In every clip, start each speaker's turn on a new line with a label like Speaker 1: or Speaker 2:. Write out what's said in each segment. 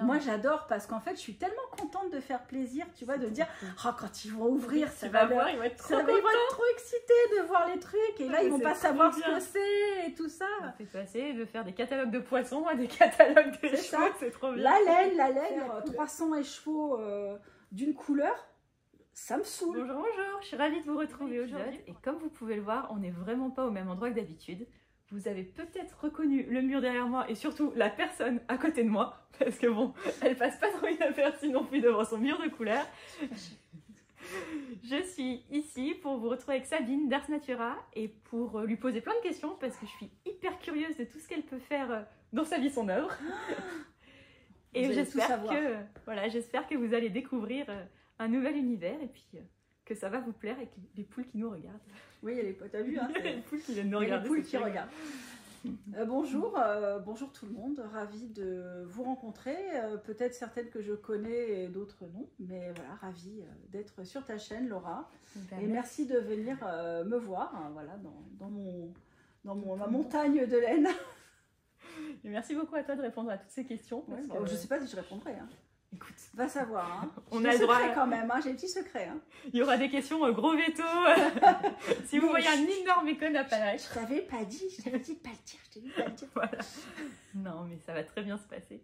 Speaker 1: bien.
Speaker 2: Moi, j'adore parce qu'en fait, je suis tellement contente de faire plaisir, tu vois, de dire, oh, quand ils vont ouvrir,
Speaker 1: tu vas voir, ils vont être trop contents.
Speaker 2: Ils vont être trop excités de voir les trucs. Et là, ils vont pas savoir ce
Speaker 1: bien.
Speaker 2: que c'est et tout ça.
Speaker 1: Ça fait passer de faire des catalogues de poissons à des catalogues de chevaux, c'est trop bien.
Speaker 2: La laine, 300 écheveaux d'une couleur. Ça me saoule.
Speaker 1: Bonjour, bonjour, je suis ravie de vous retrouver aujourd'hui. Et comme vous pouvez le voir, on n'est vraiment pas au même endroit que d'habitude. Vous avez peut-être reconnu le mur derrière moi et surtout la personne à côté de moi. Parce que bon, elle passe pas trop inaperçue non plus devant son mur de couleurs. Je suis ici pour vous retrouver avec Sabine d'Ars Natura et pour lui poser plein de questions parce que je suis hyper curieuse de tout ce qu'elle peut faire dans sa vie, son œuvre. Et j'espère que vous allez découvrir un nouvel univers et puis que ça va vous plaire avec les poules qui nous regardent.
Speaker 2: Oui, t'as vu, hein,
Speaker 1: les poules qui viennent nous regarder.
Speaker 2: Les poules qui regardent. Bonjour tout le monde, ravie de vous rencontrer. Peut-être certaines que je connais et d'autres non, mais voilà, ravie d'être sur ta chaîne, Laura. Et merci de venir me voir, hein, voilà, dans ma montagne de laine.
Speaker 1: Et merci beaucoup à toi de répondre à toutes ces questions.
Speaker 2: Ouais, je ne sais pas si je répondrai. Hein.
Speaker 1: Écoute,
Speaker 2: va savoir. Hein.
Speaker 1: On a le droit
Speaker 2: quand même, hein. J'ai un petit secret. Hein.
Speaker 1: Il y aura des questions gros veto. Si vous voyez un énorme école à panache.
Speaker 2: Je t'avais pas dit, je t'avais dit de pas le dire. Je t'ai dit de pas le dire.
Speaker 1: Voilà. Non, mais ça va très bien se passer.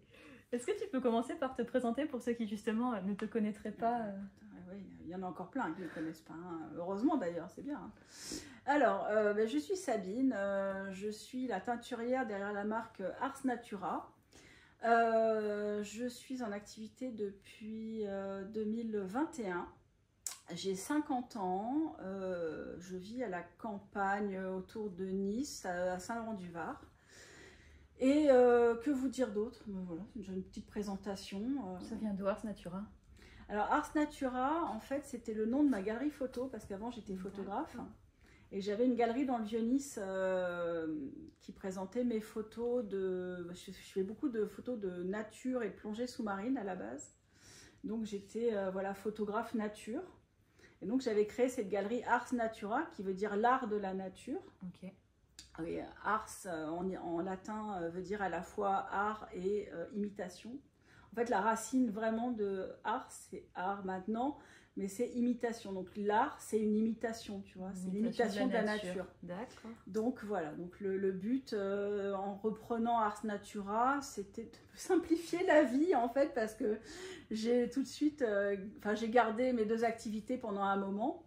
Speaker 1: Est-ce que tu peux commencer par te présenter pour ceux qui justement ne te connaîtraient pas
Speaker 2: Oui, il y en a encore plein qui ne me connaissent pas. Hein. Heureusement d'ailleurs, c'est bien. Hein. Alors, je suis Sabine. Je suis la teinturière derrière la marque Ars Natura. Je suis en activité depuis 2021. J'ai 50 ans. Je vis à la campagne autour de Nice, à Saint-Laurent-du-Var. Et que vous dire d'autre? Voilà, c'est une petite présentation.
Speaker 1: Ça vient d'où Ars Natura?
Speaker 2: Alors Ars Natura, en fait, c'était le nom de ma galerie photo parce qu'avant j'étais photographe. Et j'avais une galerie dans le Vieux-Nice qui présentait mes photos de... Je fais beaucoup de photos de nature et de plongée sous-marine à la base. Donc j'étais voilà, photographe nature. Et donc j'avais créé cette galerie Ars Natura qui veut dire l'art de la nature.
Speaker 1: Ok.
Speaker 2: Oui, ars en latin veut dire à la fois art et imitation. En fait, la racine vraiment de art, c'est art maintenant. Mais c'est imitation. Donc l'art, c'est une imitation, tu vois. C'est l'imitation de la nature.
Speaker 1: D'accord.
Speaker 2: Donc voilà. Donc le but, en reprenant Ars Natura, c'était de simplifier la vie, en fait, parce que j'ai tout de suite... j'ai gardé mes deux activités pendant un moment.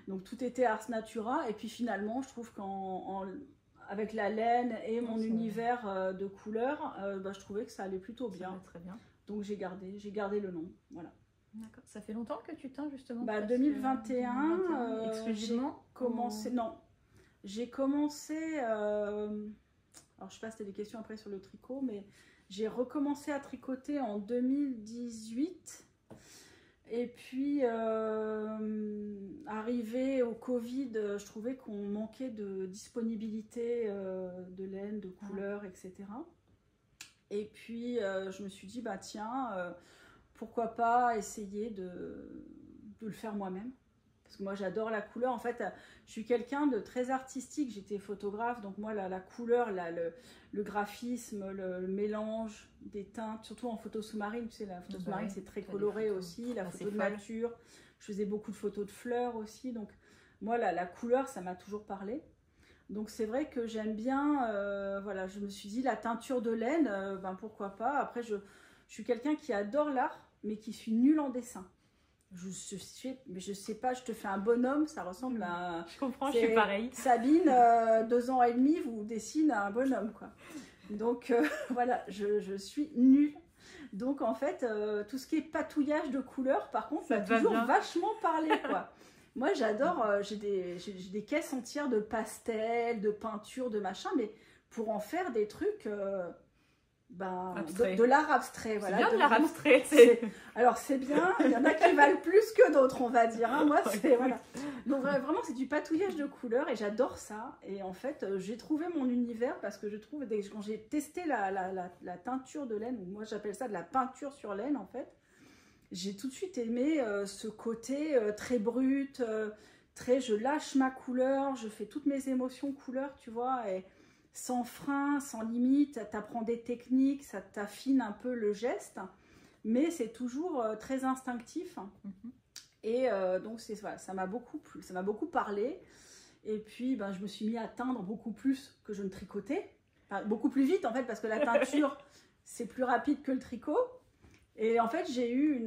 Speaker 2: Donc tout était Ars Natura. Et puis finalement, je trouve qu'avec la laine et mon univers de couleurs, je trouvais que ça allait plutôt bien.
Speaker 1: Ça va très bien.
Speaker 2: Donc j'ai gardé le nom. Voilà.
Speaker 1: D'accord. Ça fait longtemps que tu teins justement?
Speaker 2: 2021,
Speaker 1: exclusivement
Speaker 2: commencé. Non, j'ai commencé. Alors je sais pas si tu as des questions après sur le tricot, mais j'ai recommencé à tricoter en 2018. Et puis arrivé au Covid, je trouvais qu'on manquait de disponibilité de laine, de couleurs, etc. Et puis je me suis dit tiens. Pourquoi pas essayer de le faire moi-même? Parce que moi, j'adore la couleur. En fait, je suis quelqu'un de très artistique. J'étais photographe, donc moi, la couleur, le graphisme, le mélange des teintes, surtout en photo sous-marine. Tu sais, la photo sous-marine, c'est très coloré aussi. La photo de nature. Je faisais beaucoup de photos de fleurs aussi. Donc, moi, la couleur, ça m'a toujours parlé. Donc, c'est vrai que j'aime bien... voilà, je me suis dit, la teinture de laine, pourquoi pas. Après, je suis quelqu'un qui adore l'art, mais qui suis nulle en dessin. Je sais pas, je te fais un bonhomme, ça ressemble à...
Speaker 1: Je comprends, je suis pareil.
Speaker 2: Sabine, 2 ans et demi, vous dessine un bonhomme, quoi. Donc, voilà, je suis nulle. Donc, en fait, tout ce qui est patouillage de couleurs, par contre, ça m'a toujours vachement parlé, quoi. Moi, j'adore, j'ai des caisses entières de pastels, de peintures, de machin, mais pour en faire des trucs... de l'art abstrait. Voilà,
Speaker 1: c'est bien de l'art abstrait.
Speaker 2: Alors c'est bien, il y en a qui valent plus que d'autres, on va dire. Hein. Moi, c'est voilà. Donc vraiment, c'est du patouillage de couleurs et j'adore ça. Et en fait, j'ai trouvé mon univers parce que je trouve, quand j'ai testé la teinture de laine, ou moi j'appelle ça de la peinture sur laine en fait, j'ai tout de suite aimé ce côté très brut, je lâche ma couleur, je fais toutes mes émotions couleurs, tu vois, et sans frein, sans limite, tu apprends des techniques, ça t'affine un peu le geste. mais c'est toujours très instinctif. Et donc voilà, ça m'a beaucoup parlé. Et puis je me suis mis à teindre beaucoup plus que je ne tricotais, enfin, beaucoup plus vite en fait, parce que la teinture c'est plus rapide que le tricot. Et en fait j'ai eu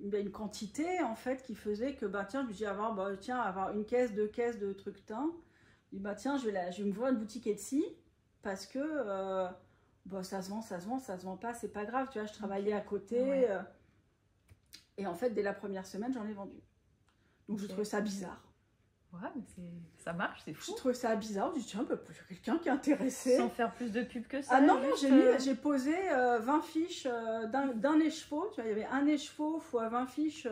Speaker 2: une quantité en fait qui faisait que tiens, je me dis avoir une caisse, 2 caisses de trucs teints. Je dis tiens, je vais me voir une boutique Etsy parce que ça se vend pas, c'est pas grave, tu vois, je travaillais à côté. Et en fait, dès la première semaine, j'en ai vendu. Donc, je trouvais ça bizarre.
Speaker 1: Ouais, mais ça marche, c'est fou.
Speaker 2: Je trouvais ça bizarre. Je me dis, tiens, il y a quelqu'un qui est intéressé.
Speaker 1: Sans faire plus de pub que ça.
Speaker 2: Ah non, j'ai posé 20 fiches d'un écheveau. Tu vois, il y avait un écheveau fois 20 fiches,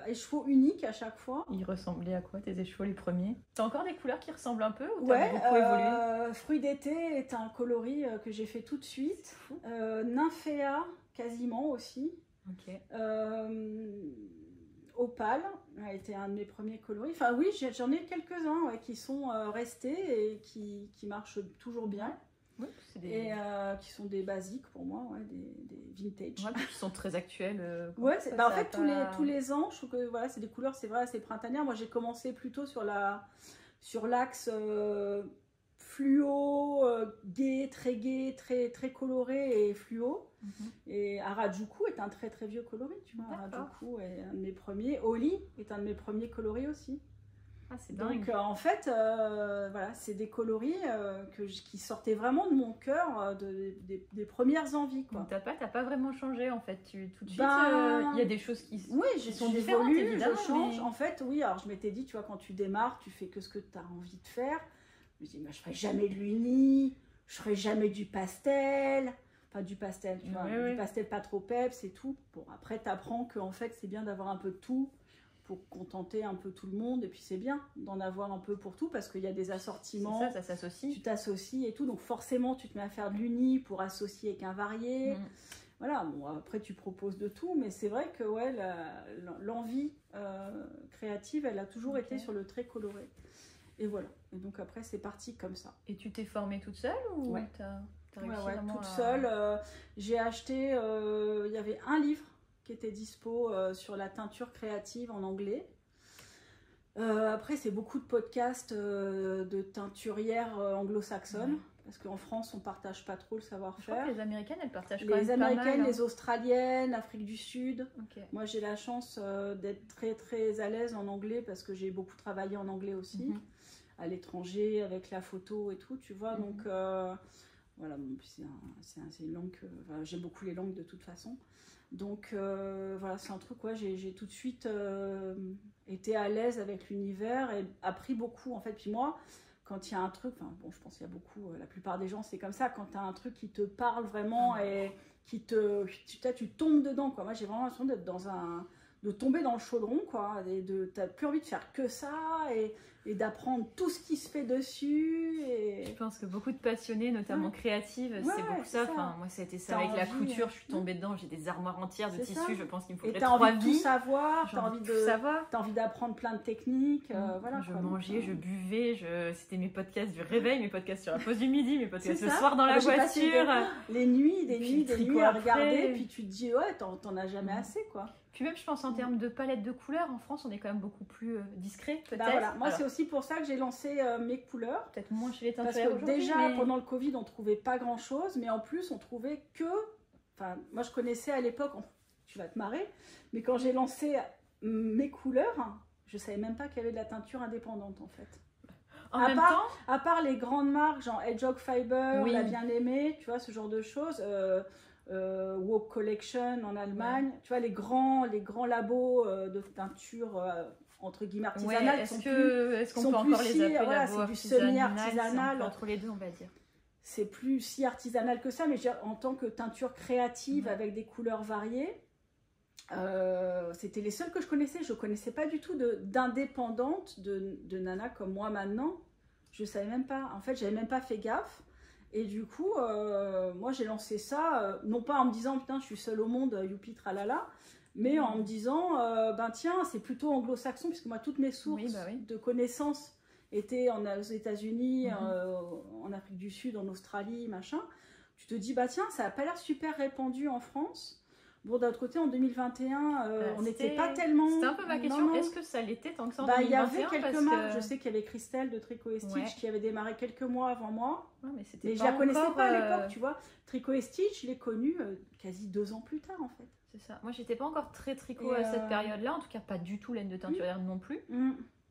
Speaker 2: écheveau unique à chaque fois.
Speaker 1: Ils ressemblaient à quoi, tes écheveaux, les premiers? T'as encore des couleurs qui ressemblent un peu ou
Speaker 2: t'as
Speaker 1: beaucoup évolué?
Speaker 2: Fruits d'été est un coloris que j'ai fait tout de suite. Nymphéa, quasiment aussi.
Speaker 1: Ok.
Speaker 2: Opale a été un de mes premiers coloris. Enfin oui, j'en ai quelques-uns qui sont restés et qui marchent toujours bien.
Speaker 1: Oui,
Speaker 2: et qui sont des basiques pour moi, des vintage.
Speaker 1: Ouais, qui sont très actuels.
Speaker 2: En fait, tous les ans, je trouve que voilà, c'est des couleurs, c'est vrai, assez printanières. Moi, j'ai commencé plutôt sur l'axe fluo, gai, très coloré et fluo. Et Harajuku est un très très vieux coloris, tu vois. Harajuku est un de mes premiers. Oli est un de mes premiers coloris aussi.
Speaker 1: Ah, c'est dingue.
Speaker 2: Donc en fait, voilà, c'est des coloris qui sortaient vraiment de mon cœur, des premières envies, quoi.
Speaker 1: Donc t'as pas vraiment changé en fait. Tout de suite, il y a des choses qui sont différentes, évidemment.
Speaker 2: Je change. En fait, oui, alors je m'étais dit, tu vois, quand tu démarres, tu fais que ce que tu as envie de faire. Je me dis, je ferai jamais de l'uni, je ferai jamais du pastel. Enfin, du pastel, tu vois, du pastel pas trop peps, c'est tout. Bon, après, tu apprends qu'en fait, c'est bien d'avoir un peu de tout pour contenter un peu tout le monde. Et puis, c'est bien d'en avoir un peu pour tout parce qu'il y a des assortiments.
Speaker 1: C'est ça s'associe.
Speaker 2: Tu t'associes et tout. Donc, forcément, tu te mets à faire de l'uni pour associer avec un varié. Voilà, bon, après, tu proposes de tout. Mais c'est vrai que l'envie créative, elle a toujours été sur le trait coloré. Et voilà. Et donc, après, c'est parti comme ça.
Speaker 1: Et tu t'es formée toute seule ou
Speaker 2: toute seule. J'ai acheté, il y avait un livre qui était dispo sur la teinture créative en anglais. Après, c'est beaucoup de podcasts de teinturières anglo-saxonnes, parce qu'en France, on ne partage pas trop le savoir-faire.
Speaker 1: Les Américaines, elles partagent quand même
Speaker 2: les Américaines, les Australiennes, Afrique du Sud. Moi, j'ai la chance d'être très très à l'aise en anglais, parce que j'ai beaucoup travaillé en anglais aussi, à l'étranger, avec la photo et tout, tu vois, donc... Voilà, bon, c'est une langue que j'aime beaucoup les langues de toute façon. Donc voilà, c'est un truc, j'ai tout de suite été à l'aise avec l'univers et appris beaucoup en fait. Puis moi, quand il y a un truc, je pense qu'il y a beaucoup, la plupart des gens c'est comme ça, quand tu as un truc qui te parle vraiment et tu tombes dedans, quoi. Moi j'ai vraiment l'impression d'être de tomber dans le chaudron, quoi, et t'as plus envie de faire que ça et d'apprendre tout ce qui se fait dessus. Et...
Speaker 1: Je pense que beaucoup de passionnés, notamment créatives, c'est beaucoup ça. Enfin, moi, ça a été ça avec la couture. Je suis tombée dedans. J'ai des armoires entières de tissus. Je pense qu'il me faudrait 3 vies.
Speaker 2: Et t'as envie de tout savoir. T'as envie d'apprendre plein de techniques. Voilà.
Speaker 1: Je mangeais, je buvais. C'était mes podcasts du réveil, mes podcasts sur la pause du midi, mes podcasts le soir dans la voiture.
Speaker 2: Les nuits, des nuits à regarder. Puis tu te dis, ouais, t'en as jamais assez, quoi.
Speaker 1: Puis même, je pense, en termes de palette de couleurs, en France, on est quand même beaucoup plus discret, peut-être.
Speaker 2: Voilà. Moi, c'est aussi pour ça que j'ai lancé mes couleurs.
Speaker 1: Peut-être moins chez les teinturières
Speaker 2: aujourd'hui. Parce que déjà, pendant le Covid, on trouvait pas grand-chose. Mais en plus, on trouvait que... Enfin, moi, je connaissais à l'époque... Tu vas te marrer. Mais quand j'ai lancé mes couleurs, je savais même pas qu'il y avait de la teinture indépendante, en fait. À part les grandes marques, genre Hedgehog Fiber, La Bien-Aimée, tu vois, ce genre de choses... Walk Collection en Allemagne, tu vois, les grands labos de teinture entre guillemets artisanale.
Speaker 1: Est-ce qu'on peut encore les appeler labos
Speaker 2: c'est du semi-artisanal
Speaker 1: entre les deux, on va dire.
Speaker 2: C'est plus si artisanal que ça, mais je veux dire, en tant que teinture créative avec des couleurs variées, c'était les seuls que je connaissais. Je connaissais pas du tout d'indépendantes de nana comme moi maintenant. Je savais même pas. En fait, j'avais même pas fait gaffe. Et du coup, moi j'ai lancé ça, non pas en me disant putain je suis seule au monde, youpi tralala, mais en me disant tiens c'est plutôt anglo-saxon, puisque moi toutes mes sources de connaissances étaient aux États-Unis, en Afrique du Sud, en Australie, machin. tu te dis, bah tiens, ça n'a pas l'air super répandu en France. Bon, d'un autre côté, en 2021, on n'était pas tellement...
Speaker 1: C'était un peu ma question. Est-ce que ça l'était tant que ça en 2021?
Speaker 2: Il y avait quelques marques. Je sais qu'il y avait Christelle de Tricot et Stitch qui avait démarré quelques mois avant moi.
Speaker 1: Ouais,
Speaker 2: mais je la connaissais pas à l'époque, tu vois. Tricot et Stitch, je l'ai connue quasi 2 ans plus tard, en fait.
Speaker 1: C'est ça. Moi, j'étais pas encore très tricot à cette période-là. En tout cas, pas du tout laine de teinturière non plus.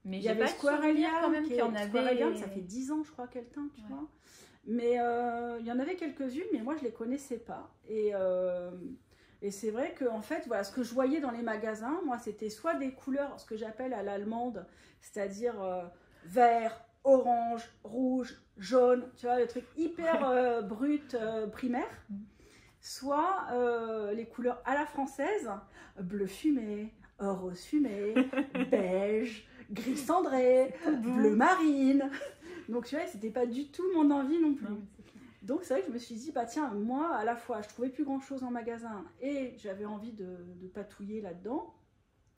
Speaker 1: Mais
Speaker 2: il y avait Square Elia
Speaker 1: quand même qui en avait...
Speaker 2: Square Elia, ça fait 10 ans, je crois, qu'elle teint, tu vois. Mais il y en avait quelques-unes, mais moi, je les connaissais pas. Et c'est vrai que, en fait, voilà, ce que je voyais dans les magasins, moi, c'était soit des couleurs, ce que j'appelle à l'allemande, c'est-à-dire vert, orange, rouge, jaune, tu vois, le truc hyper brut, primaire, soit les couleurs à la française, bleu fumé, rose fumé, beige, gris cendré, bleu marine. Donc, tu vois, c'était pas du tout mon envie non plus. Donc c'est vrai que je me suis dit, bah tiens, moi à la fois je trouvais plus grand chose en magasin et j'avais envie de patouiller là-dedans.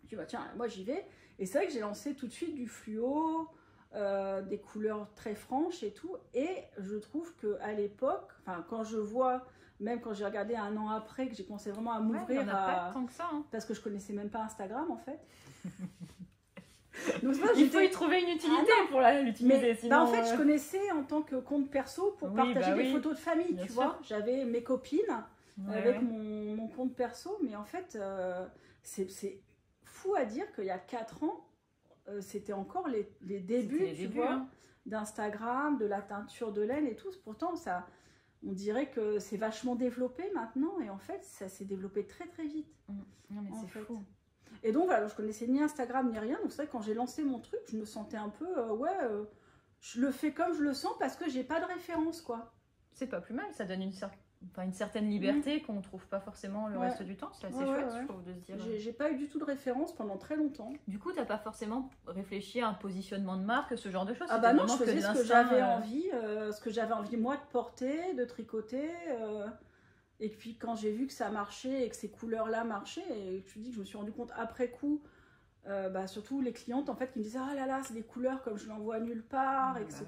Speaker 2: Je dis, bah tiens, moi j'y vais. Et c'est vrai que j'ai lancé tout de suite du fluo, des couleurs très franches et tout. Et je trouve qu'à l'époque, quand je vois, même quand j'ai regardé 1 an après, que j'ai commencé vraiment à m'ouvrir
Speaker 1: pas tant que ça,
Speaker 2: parce que je connaissais même pas Instagram en fait.
Speaker 1: Donc, il faut y trouver une utilité pour l'utiliser.
Speaker 2: Sinon, en fait, je connaissais en tant que compte perso pour partager des photos de famille, tu vois. J'avais mes copines avec mon compte perso, mais en fait, c'est fou à dire qu'il y a 4 ans, c'était encore les débuts, tu vois, d'Instagram, de la teinture de laine et tout. Pourtant, on dirait que c'est vachement développé maintenant, et en fait, ça s'est développé très très vite.
Speaker 1: Non, mais c'est fou.
Speaker 2: Et donc voilà, je connaissais ni Instagram ni rien, donc c'est vrai que quand j'ai lancé mon truc, je me sentais un peu, je le fais comme je le sens parce que j'ai pas de référence, quoi.
Speaker 1: C'est pas plus mal, ça donne une certaine liberté qu'on trouve pas forcément le reste du temps, c'est assez chouette, je trouve, de se dire.
Speaker 2: J'ai pas eu du tout de référence pendant très longtemps.
Speaker 1: Du coup, t'as pas forcément réfléchi à un positionnement de marque, ce genre de choses?
Speaker 2: Ah bah non, je faisais ce que j'avais envie, moi, de porter, de tricoter. Et puis quand j'ai vu que ça marchait et que ces couleurs-là marchaient, et je me suis rendu compte après coup, surtout les clientes en fait qui me disaient « Ah là là, c'est des couleurs comme je n'en vois nulle part, etc. »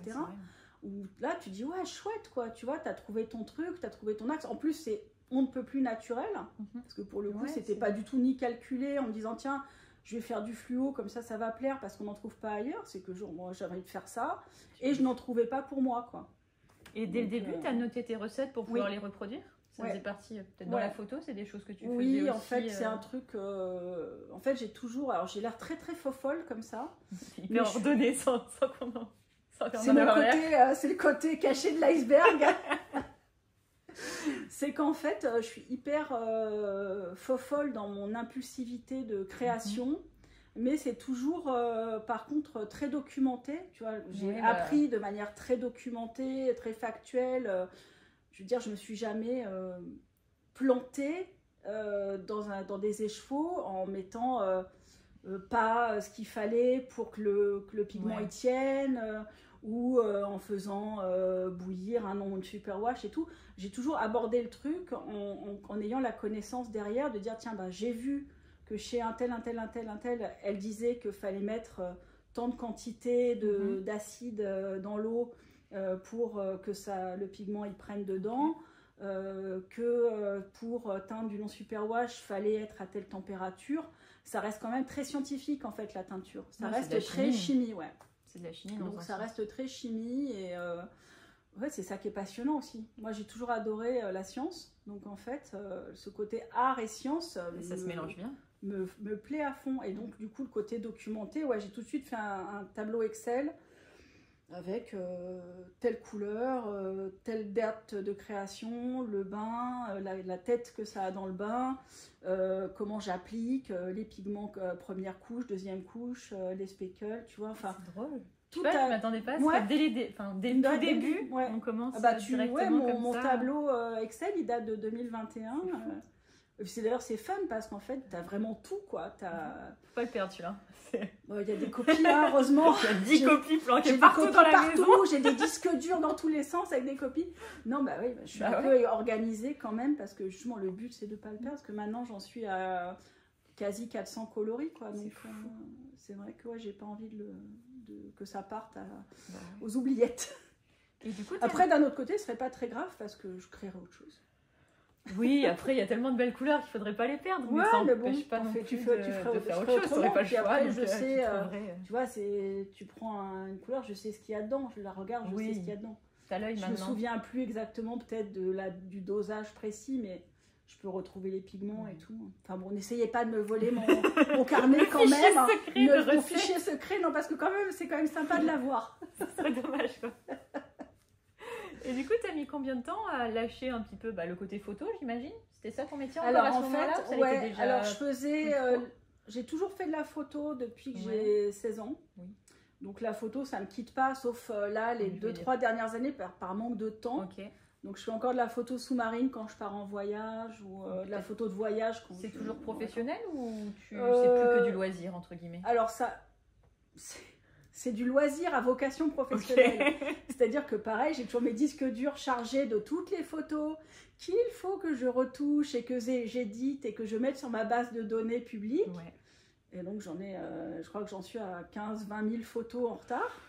Speaker 2: Où là tu dis « Ouais, chouette quoi, tu vois, t'as trouvé ton truc, t'as trouvé ton axe. » En plus c'est on ne peut plus naturel, parce que pour le coup c'était pas du tout ni calculé en me disant « Tiens, je vais faire du fluo, comme ça va plaire parce qu'on n'en trouve pas ailleurs. » C'est que moi j'avais envie de faire ça, et je n'en trouvais pas pour moi, quoi.
Speaker 1: Et dès le début, tu as noté tes recettes pour pouvoir les reproduire? Ça faisait partie peut-être dans la photo, c'est des choses que tu faisais aussi.
Speaker 2: Oui, en fait, c'est un truc... En fait, j'ai toujours... Alors, j'ai l'air très, très fofolle, comme ça.
Speaker 1: Hyper ordonné, sans qu'on en...
Speaker 2: C'est le côté caché de l'iceberg. C'est qu'en fait, je suis hyper fofolle dans mon impulsivité de création. Mais c'est toujours, par contre, très documenté. Tu vois, j'ai appris de manière très documentée, très factuelle. Je veux dire, je me suis jamais plantée dans des échevaux en mettant pas ce qu'il fallait pour que le pigment y tienne, ou en faisant bouillir un onde superwash et tout. J'ai toujours abordé le truc en ayant la connaissance derrière, de dire, tiens, j'ai vu que chez un tel, elle disait qu'il fallait mettre tant de quantité d'acide dans l'eau pour que le pigment y prenne dedans, que pour teindre du long superwash, fallait être à telle température. Ça reste quand même très scientifique en fait, la teinture. Ça reste très chimie,
Speaker 1: C'est de la chimie.
Speaker 2: Donc ça reste très chimie, et c'est ça qui est passionnant aussi. Moi j'ai toujours adoré la science, donc en fait ce côté art et science
Speaker 1: ça se mélange bien.
Speaker 2: Me plaît à fond. Et donc du coup le côté documenté, j'ai tout de suite fait un tableau Excel avec telle couleur, telle date de création, le bain, la tête que ça a dans le bain, comment j'applique les pigments, première couche, deuxième couche, les speckles, tu vois.
Speaker 1: C'est drôle. Je m'attendais pas à ça. Dès le tout début, on commence directement
Speaker 2: mon tableau Excel, il date de 2021. C'est fun parce qu'en fait, t'as vraiment tout, quoi.
Speaker 1: Faut pas le perdre, celui-là.
Speaker 2: Il y a des copies, là, heureusement.
Speaker 1: Il y a 10 copies planquées partout dans la maison.
Speaker 2: J'ai des disques durs dans tous les sens avec des copies. Non, je suis un peu organisée quand même, parce que justement, le but, c'est de pas le perdre, parce que maintenant, j'en suis à quasi 400 coloris, quoi. Donc, c'est vrai que j'ai pas envie que ça parte aux oubliettes.
Speaker 1: Et du coup,
Speaker 2: après, d'un autre côté, ce serait pas très grave parce que je créerais autre chose.
Speaker 1: Oui, après, il y a tellement de belles couleurs qu'il faudrait pas les perdre.
Speaker 2: Ouais,
Speaker 1: mais ça
Speaker 2: bon,
Speaker 1: pas non plus
Speaker 2: tu ferais
Speaker 1: de faire autre chose, tu n'aurais pas le choix.
Speaker 2: Après,
Speaker 1: donc,
Speaker 2: je sais,
Speaker 1: tu
Speaker 2: tu vois, tu prends une couleur, je sais ce qu'il y a dedans, je la regarde, je sais ce qu'il y a dedans.
Speaker 1: T'as l'œil maintenant.
Speaker 2: Je me souviens plus exactement peut-être du dosage précis, mais je peux retrouver les pigments et tout. Enfin bon, n'essayez pas de me voler mon carnet quand même. Mon fichier secret, non, parce que quand même, c'est quand même sympa de l'avoir.
Speaker 1: Ce serait dommage, quoi. Et du coup, tu as mis combien de temps à lâcher un petit peu le côté photo, j'imagine? C'était ça ton métier
Speaker 2: alors, en fait, ouais, alors je faisais... j'ai toujours fait de la photo depuis que j'ai 16 ans. Oui. Donc la photo, ça ne me quitte pas, sauf là, les 2-3 dernières années, par manque de temps.
Speaker 1: Okay.
Speaker 2: Donc je fais encore de la photo sous-marine quand je pars en voyage, ou de la photo de voyage.
Speaker 1: C'est toujours professionnel ou c'est plus que du loisir, entre guillemets?
Speaker 2: Alors ça... C'est du loisir à vocation professionnelle. Okay. C'est-à-dire que pareil, j'ai toujours mes disques durs chargés de toutes les photos qu'il faut que je retouche et que j'édite et que je mette sur ma base de données publique. Ouais. Et donc j'en ai, je crois que j'en suis à 15-20 000 photos en retard.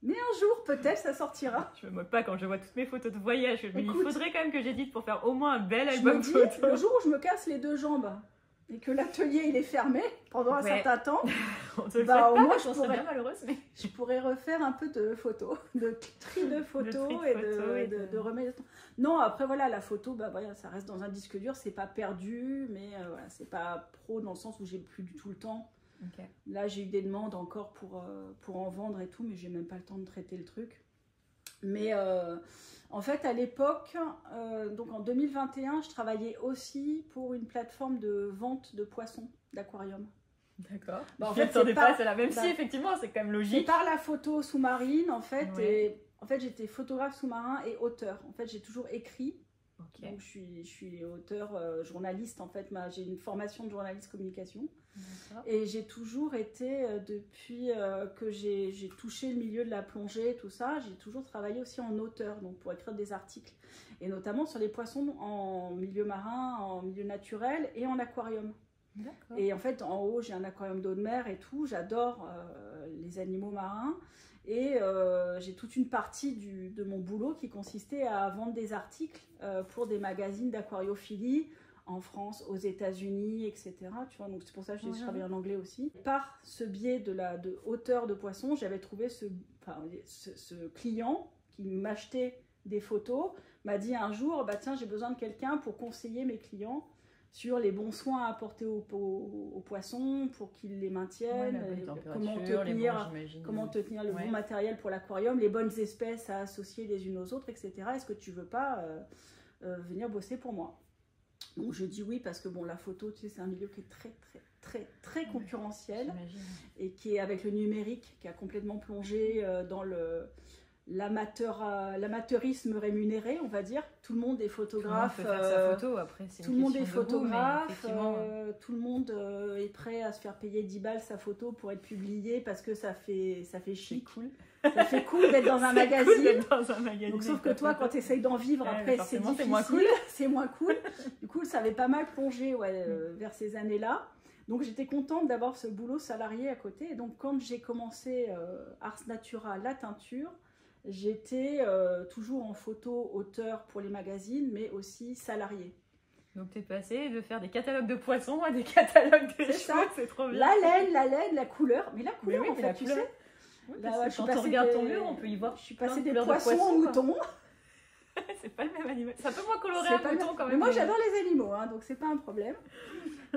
Speaker 2: Mais un jour, peut-être, ça sortira.
Speaker 1: Je me moque pas quand je vois toutes mes photos de voyage. Mais il faudrait quand même que j'édite pour faire au moins un bel album photo.
Speaker 2: Le jour où je me casse les 2 jambes et que l'atelier il est fermé pendant un certain temps,
Speaker 1: au moins je
Speaker 2: pourrais refaire un peu de photos, de tri de photos et de remettre. Non, après voilà, la photo, voilà, ça reste dans un disque dur, c'est pas perdu, mais voilà, c'est pas pro dans le sens où j'ai plus du tout le temps. Okay. Là, j'ai eu des demandes encore pour en vendre et tout, mais j'ai même pas le temps de traiter le truc. Mais en fait, à l'époque, donc en 2021, je travaillais aussi pour une plateforme de vente de poissons d'aquarium.
Speaker 1: D'accord. En fait, c'est pas la même si, effectivement, c'est quand même logique.
Speaker 2: C'est par la photo sous-marine, en fait. Ouais. Et en fait, j'étais photographe sous-marin et auteur. En fait, j'ai toujours écrit. Okay. Donc, je suis auteur, journaliste, en fait. J'ai une formation de journaliste communication. Et j'ai toujours été, depuis que j'ai touché le milieu de la plongée, tout ça, j'ai toujours travaillé aussi en auteur, donc pour écrire des articles. Et notamment sur les poissons en milieu marin, en milieu naturel et en aquarium. Et en fait, en haut, j'ai un aquarium d'eau de mer et tout. J'adore les animaux marins. Et j'ai toute une partie de mon boulot qui consistait à vendre des articles pour des magazines d'aquariophilie en France, aux États-Unis, etc. Tu vois, donc c'est pour ça que je travaille en anglais aussi. Par ce biais de hauteur de poisson, j'avais trouvé ce client qui m'achetait des photos, m'a dit un jour, tiens, j'ai besoin de quelqu'un pour conseiller mes clients sur les bons soins à apporter aux poissons pour qu'ils les maintiennent, comment tenir le bon matériel pour l'aquarium, les bonnes espèces à associer les unes aux autres, etc. Est-ce que tu veux pas venir bosser pour moi? Donc je dis oui parce que bon, la photo, tu sais, c'est un milieu qui est très concurrentiel et qui est avec le numérique, qui a complètement plongé dans l'amateurisme rémunéré, on va dire. Tout le monde est photographe.
Speaker 1: Tout le monde peut faire sa photo, après,
Speaker 2: tout le monde est photographe. Tout le monde est prêt à se faire payer 10 balles sa photo pour être publié parce que ça fait chic.
Speaker 1: Cool.
Speaker 2: Ça fait cool d'être dans un magazine.
Speaker 1: Donc,
Speaker 2: sauf que toi, quand tu essayes d'en vivre, après, c'est difficile. C'est moins cool. Du coup, ça avait pas mal plongé vers ces années-là. Donc, j'étais contente d'avoir ce boulot salarié à côté. Et donc, quand j'ai commencé Ars Natura, la teinture, j'étais toujours en photo, auteur pour les magazines, mais aussi salariée.
Speaker 1: Donc, tu es passée de faire des catalogues de poissons à des catalogues de cheveux. C'est trop bien.
Speaker 2: La laine, la couleur. Mais la couleur, en fait, tu sais.
Speaker 1: Oui, là, quand on regarde ton mur, on peut y voir.
Speaker 2: Je suis passée des poissons en mouton.
Speaker 1: C'est pas le même animal. C'est un peu moins coloré un mouton quand même.
Speaker 2: Mais moi, j'adore les animaux, hein, donc c'est pas un problème.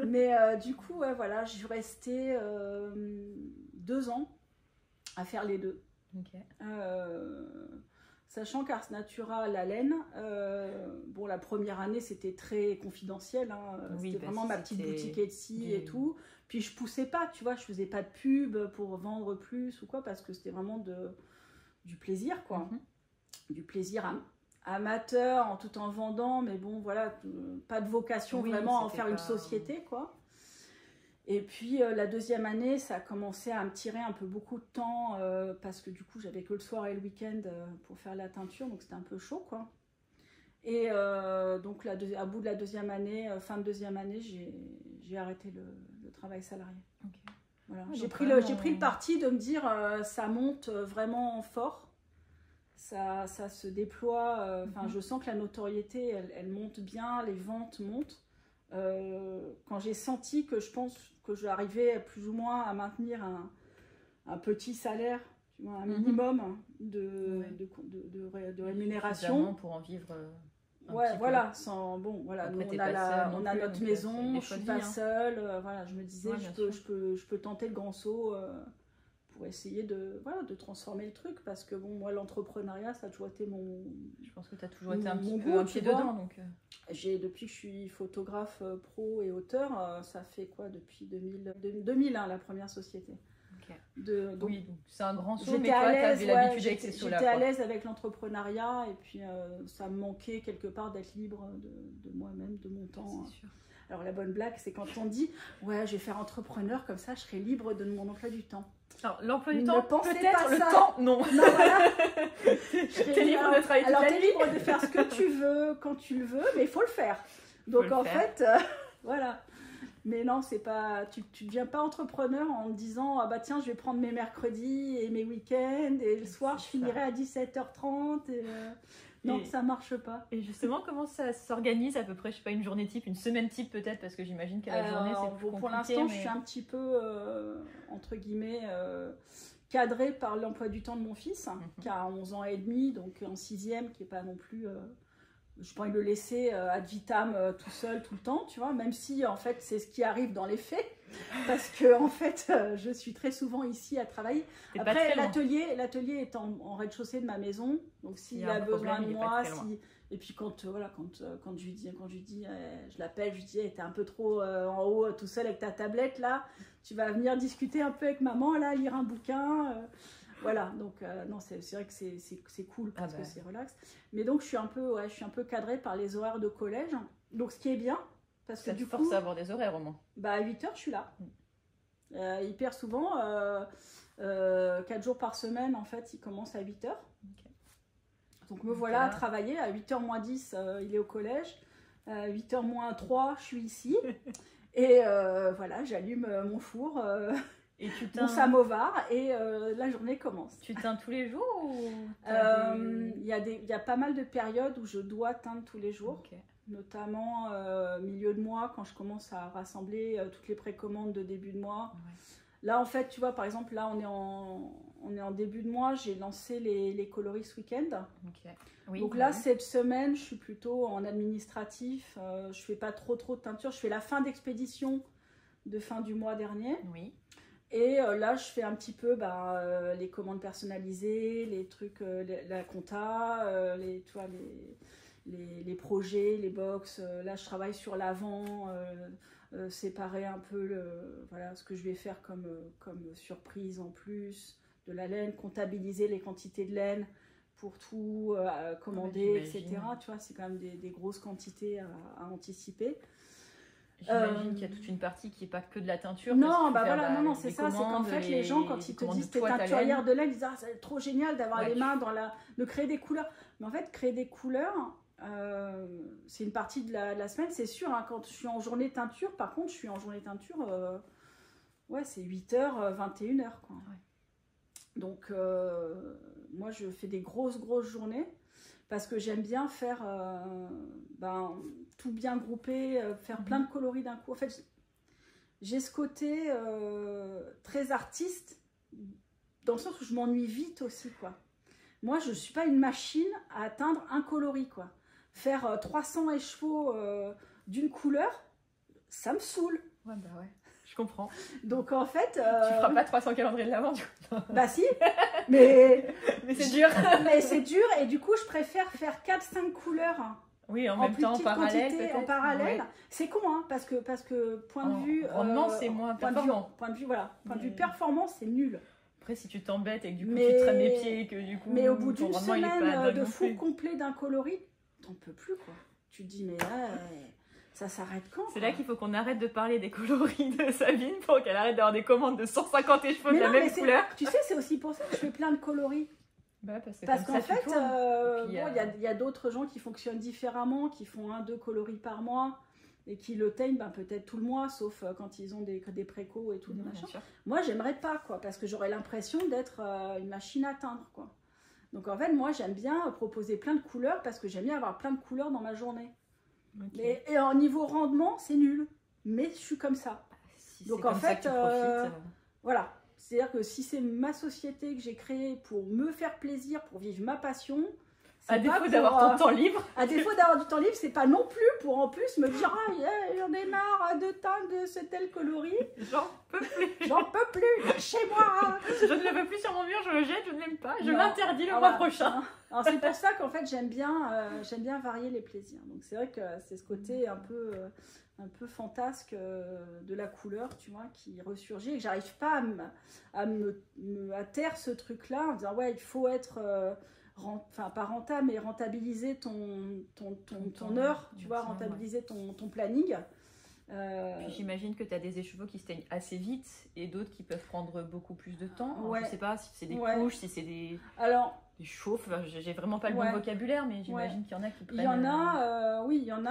Speaker 2: Mais du coup, voilà, je suis restée 2 ans à faire les deux.
Speaker 1: Okay.
Speaker 2: Sachant qu'Ars Natura, la laine, bon, la première année, c'était très confidentiel. Hein, c'était vraiment ma petite boutique Etsy et tout. Puis je poussais pas, tu vois, je faisais pas de pub pour vendre plus ou quoi, parce que c'était vraiment du plaisir, quoi. Du plaisir amateur, tout en vendant, mais bon, voilà, pas de vocation vraiment à en faire une société, quoi. Et puis la deuxième année, ça a commencé à me tirer un peu beaucoup de temps, parce que du coup, j'avais que le soir et le week-end pour faire la teinture, donc c'était un peu chaud, quoi. Et donc, à bout de la deuxième année, fin de deuxième année, j'ai arrêté le travail salarié.
Speaker 1: Okay.
Speaker 2: Voilà. J'ai pris le parti de me dire ça monte vraiment fort. ça se déploie. Je sens que la notoriété, elle monte bien, les ventes montent. Quand j'ai senti que je pense que j'arrivais plus ou moins à maintenir un petit salaire, tu vois, un minimum de rémunération.
Speaker 1: Pour en vivre.
Speaker 2: Ouais, voilà, sans bon, voilà, nous, on a notre maison, je suis pas seule, voilà, je me disais, je peux tenter le grand saut pour essayer de transformer le truc, parce que bon, moi, l'entrepreneuriat, ça a toujours été mon.
Speaker 1: Je pense que tu as toujours été un petit peu un pied dedans, donc.
Speaker 2: Depuis que je suis photographe pro et auteur, ça fait quoi depuis 2001, la première société.
Speaker 1: Donc, oui, donc c'est un grand saut,
Speaker 2: mais
Speaker 1: toi, tu avais l'habitude avec ces sauts-là.
Speaker 2: J'étais à l'aise avec l'entrepreneuriat, et puis ça me manquait quelque part d'être libre de moi-même, de mon temps.
Speaker 1: C'est sûr.
Speaker 2: Alors la bonne blague, c'est quand on dit « Ouais, je vais faire entrepreneur, comme ça je serai libre de mon emploi du temps ».
Speaker 1: Alors l'emploi du temps, peut-être,
Speaker 2: le
Speaker 1: temps, non.
Speaker 2: Non, voilà.
Speaker 1: T'es libre de travailler toute la nuit.
Speaker 2: Alors t'es libre de faire ce que tu veux, quand tu le veux, mais il faut le faire. Donc en fait, voilà. Mais non, c'est pas. Tu deviens pas entrepreneur en te disant ah bah tiens, je vais prendre mes mercredis et mes week-ends et le soir je finirai à 17h30 et non, ça marche pas.
Speaker 1: Et justement, comment ça s'organise à peu près, je sais pas, une journée type, une semaine type peut-être, parce que j'imagine qu'à la journée c'est plus compliqué.
Speaker 2: Pour l'instant, je suis un petit peu entre guillemets cadrée par l'emploi du temps de mon fils qui a 11 ans et demi, donc en 6e, qui est pas non plus. Je pourrais le laisser ad vitam tout seul tout le temps, tu vois, même si en fait c'est ce qui arrive dans les faits, parce que en fait je suis très souvent ici à travailler. Après l'atelier est en rez-de-chaussée de ma maison, donc s'il a besoin de moi, et puis quand je lui dis, je l'appelle, je lui dis hey, t'es un peu trop en haut tout seul avec ta tablette là, tu vas venir discuter un peu avec maman là, lire un bouquin. Voilà, donc non, c'est vrai que c'est cool parce que c'est relax. Mais donc je suis un peu cadrée par les horaires de collège. Donc ce qui est bien, parce que du coup... Ça te force
Speaker 1: à avoir des horaires au moins.
Speaker 2: Bah à 8h, je suis là. Hyper souvent, 4 jours par semaine, en fait, il commence à 8h. Okay. Donc me voilà à travailler. À 8h moins 10, il est au collège. À 8h moins 3, je suis ici. Et voilà, j'allume mon four...
Speaker 1: Et
Speaker 2: mon samovar et la journée commence.
Speaker 1: Tu teins tous les jours ou
Speaker 2: il y a pas mal de périodes où je dois teindre tous les jours, notamment milieu de mois quand je commence à rassembler toutes les précommandes de début de mois. Ouais. Là en fait tu vois par exemple là on est en début de mois, j'ai lancé les coloris ce week-end. Okay. Oui, donc là cette semaine je suis plutôt en administratif, je fais pas trop de teinture, je fais la fin d'expédition de fin du mois dernier. Oui. Et là, je fais un petit peu les commandes personnalisées, les trucs, la compta, les projets, les box. Là, je travaille sur l'avant, séparer un peu ce que je vais faire comme surprise en plus de la laine, comptabiliser les quantités de laine pour tout commander, etc. Tu vois, c'est quand même des grosses quantités à anticiper.
Speaker 1: J'imagine qu'il y a toute une partie qui n'est pas que de la teinture.
Speaker 2: Non, non, c'est ça. C'est qu'en fait, les gens, quand ils te disent t'es teinturière de laine, ils disent ah, c'est trop génial d'avoir les mains de créer des couleurs. Mais en fait, créer des couleurs, c'est une partie de la semaine, c'est sûr. Hein, quand je suis en journée teinture, par contre, je suis en journée teinture, c'est 8h, 21h. Quoi. Ouais. Donc, moi, je fais des grosses journées. Parce que j'aime bien faire tout bien grouper, faire plein de coloris d'un coup. En fait, j'ai ce côté très artiste, dans le sens où je m'ennuie vite aussi, quoi. Moi, je ne suis pas une machine à atteindre un coloris, quoi. Faire 300 écheveaux d'une couleur, ça me saoule.
Speaker 1: Ouais, je comprends.
Speaker 2: Donc en fait...
Speaker 1: Tu feras pas 300 calendriers de l'Avent, du coup.
Speaker 2: Bah si, mais
Speaker 1: c'est dur.
Speaker 2: Mais c'est dur et du coup je préfère faire 4-5 couleurs.
Speaker 1: Oui, en même temps, en parallèle.
Speaker 2: En parallèle. Ouais. C'est con, hein, parce que point de vue...
Speaker 1: rendement, c'est moins performant.
Speaker 2: Point de vue performance, c'est nul.
Speaker 1: Après, si tu t'embêtes et que du coup tu te traînes les pieds et que du coup...
Speaker 2: Mais au bout d'une semaine de four complet d'un coloris, t'en peux plus, quoi. Tu te dis, mais là... Ça s'arrête quand?
Speaker 1: C'est là qu'il faut qu'on arrête de parler des coloris de Sabine pour qu'elle arrête d'avoir des commandes de 150 écheveaux de la même couleur.
Speaker 2: Tu sais, c'est aussi pour ça que je fais plein de coloris. Parce qu'en fait, y a d'autres gens qui fonctionnent différemment, qui font 1-2 coloris par mois et qui le teignent peut-être tout le mois, sauf quand ils ont des précos et tout, des machins. Moi, j'aimerais pas, quoi, parce que j'aurais l'impression d'être une machine à teindre, quoi. Donc en fait, moi, j'aime bien proposer plein de couleurs parce que j'aime bien avoir plein de couleurs dans ma journée. Okay. Et en niveau rendement, c'est nul. Mais je suis comme ça.
Speaker 1: Si donc en fait,
Speaker 2: voilà. C'est-à-dire que si c'est ma société que j'ai créée pour me faire plaisir, pour vivre ma passion...
Speaker 1: À défaut d'avoir ton temps libre.
Speaker 2: À défaut d'avoir du temps libre, c'est pas non plus pour en plus me dire « Ah, yeah, j'en ai marre de teindre ce tel coloris.
Speaker 1: J'en peux plus.
Speaker 2: J'en peux plus. Chez moi.
Speaker 1: Je ne le veux plus sur mon mur, je le jette, je ne l'aime pas. Je l'interdis le mois prochain. »
Speaker 2: Alors c'est pour ça qu'en fait, j'aime bien varier les plaisirs. Donc c'est vrai que c'est ce côté un peu fantasque de la couleur, tu vois, qui ressurgit. Et que j'arrive pas à taire ce truc-là en disant « Ouais, il faut être... enfin pas rentable, mais rentabiliser ton heure, tu vois, rentabiliser ton planning.
Speaker 1: Puis j'imagine que tu as des écheveaux qui se teignent assez vite et d'autres qui peuvent prendre beaucoup plus de temps. Alors, je sais pas si c'est des couches, si c'est des chauffes. Enfin, j'ai vraiment pas le bon vocabulaire, mais j'imagine qu'il y en a qui prennent.
Speaker 2: Il y en a, oui, il y en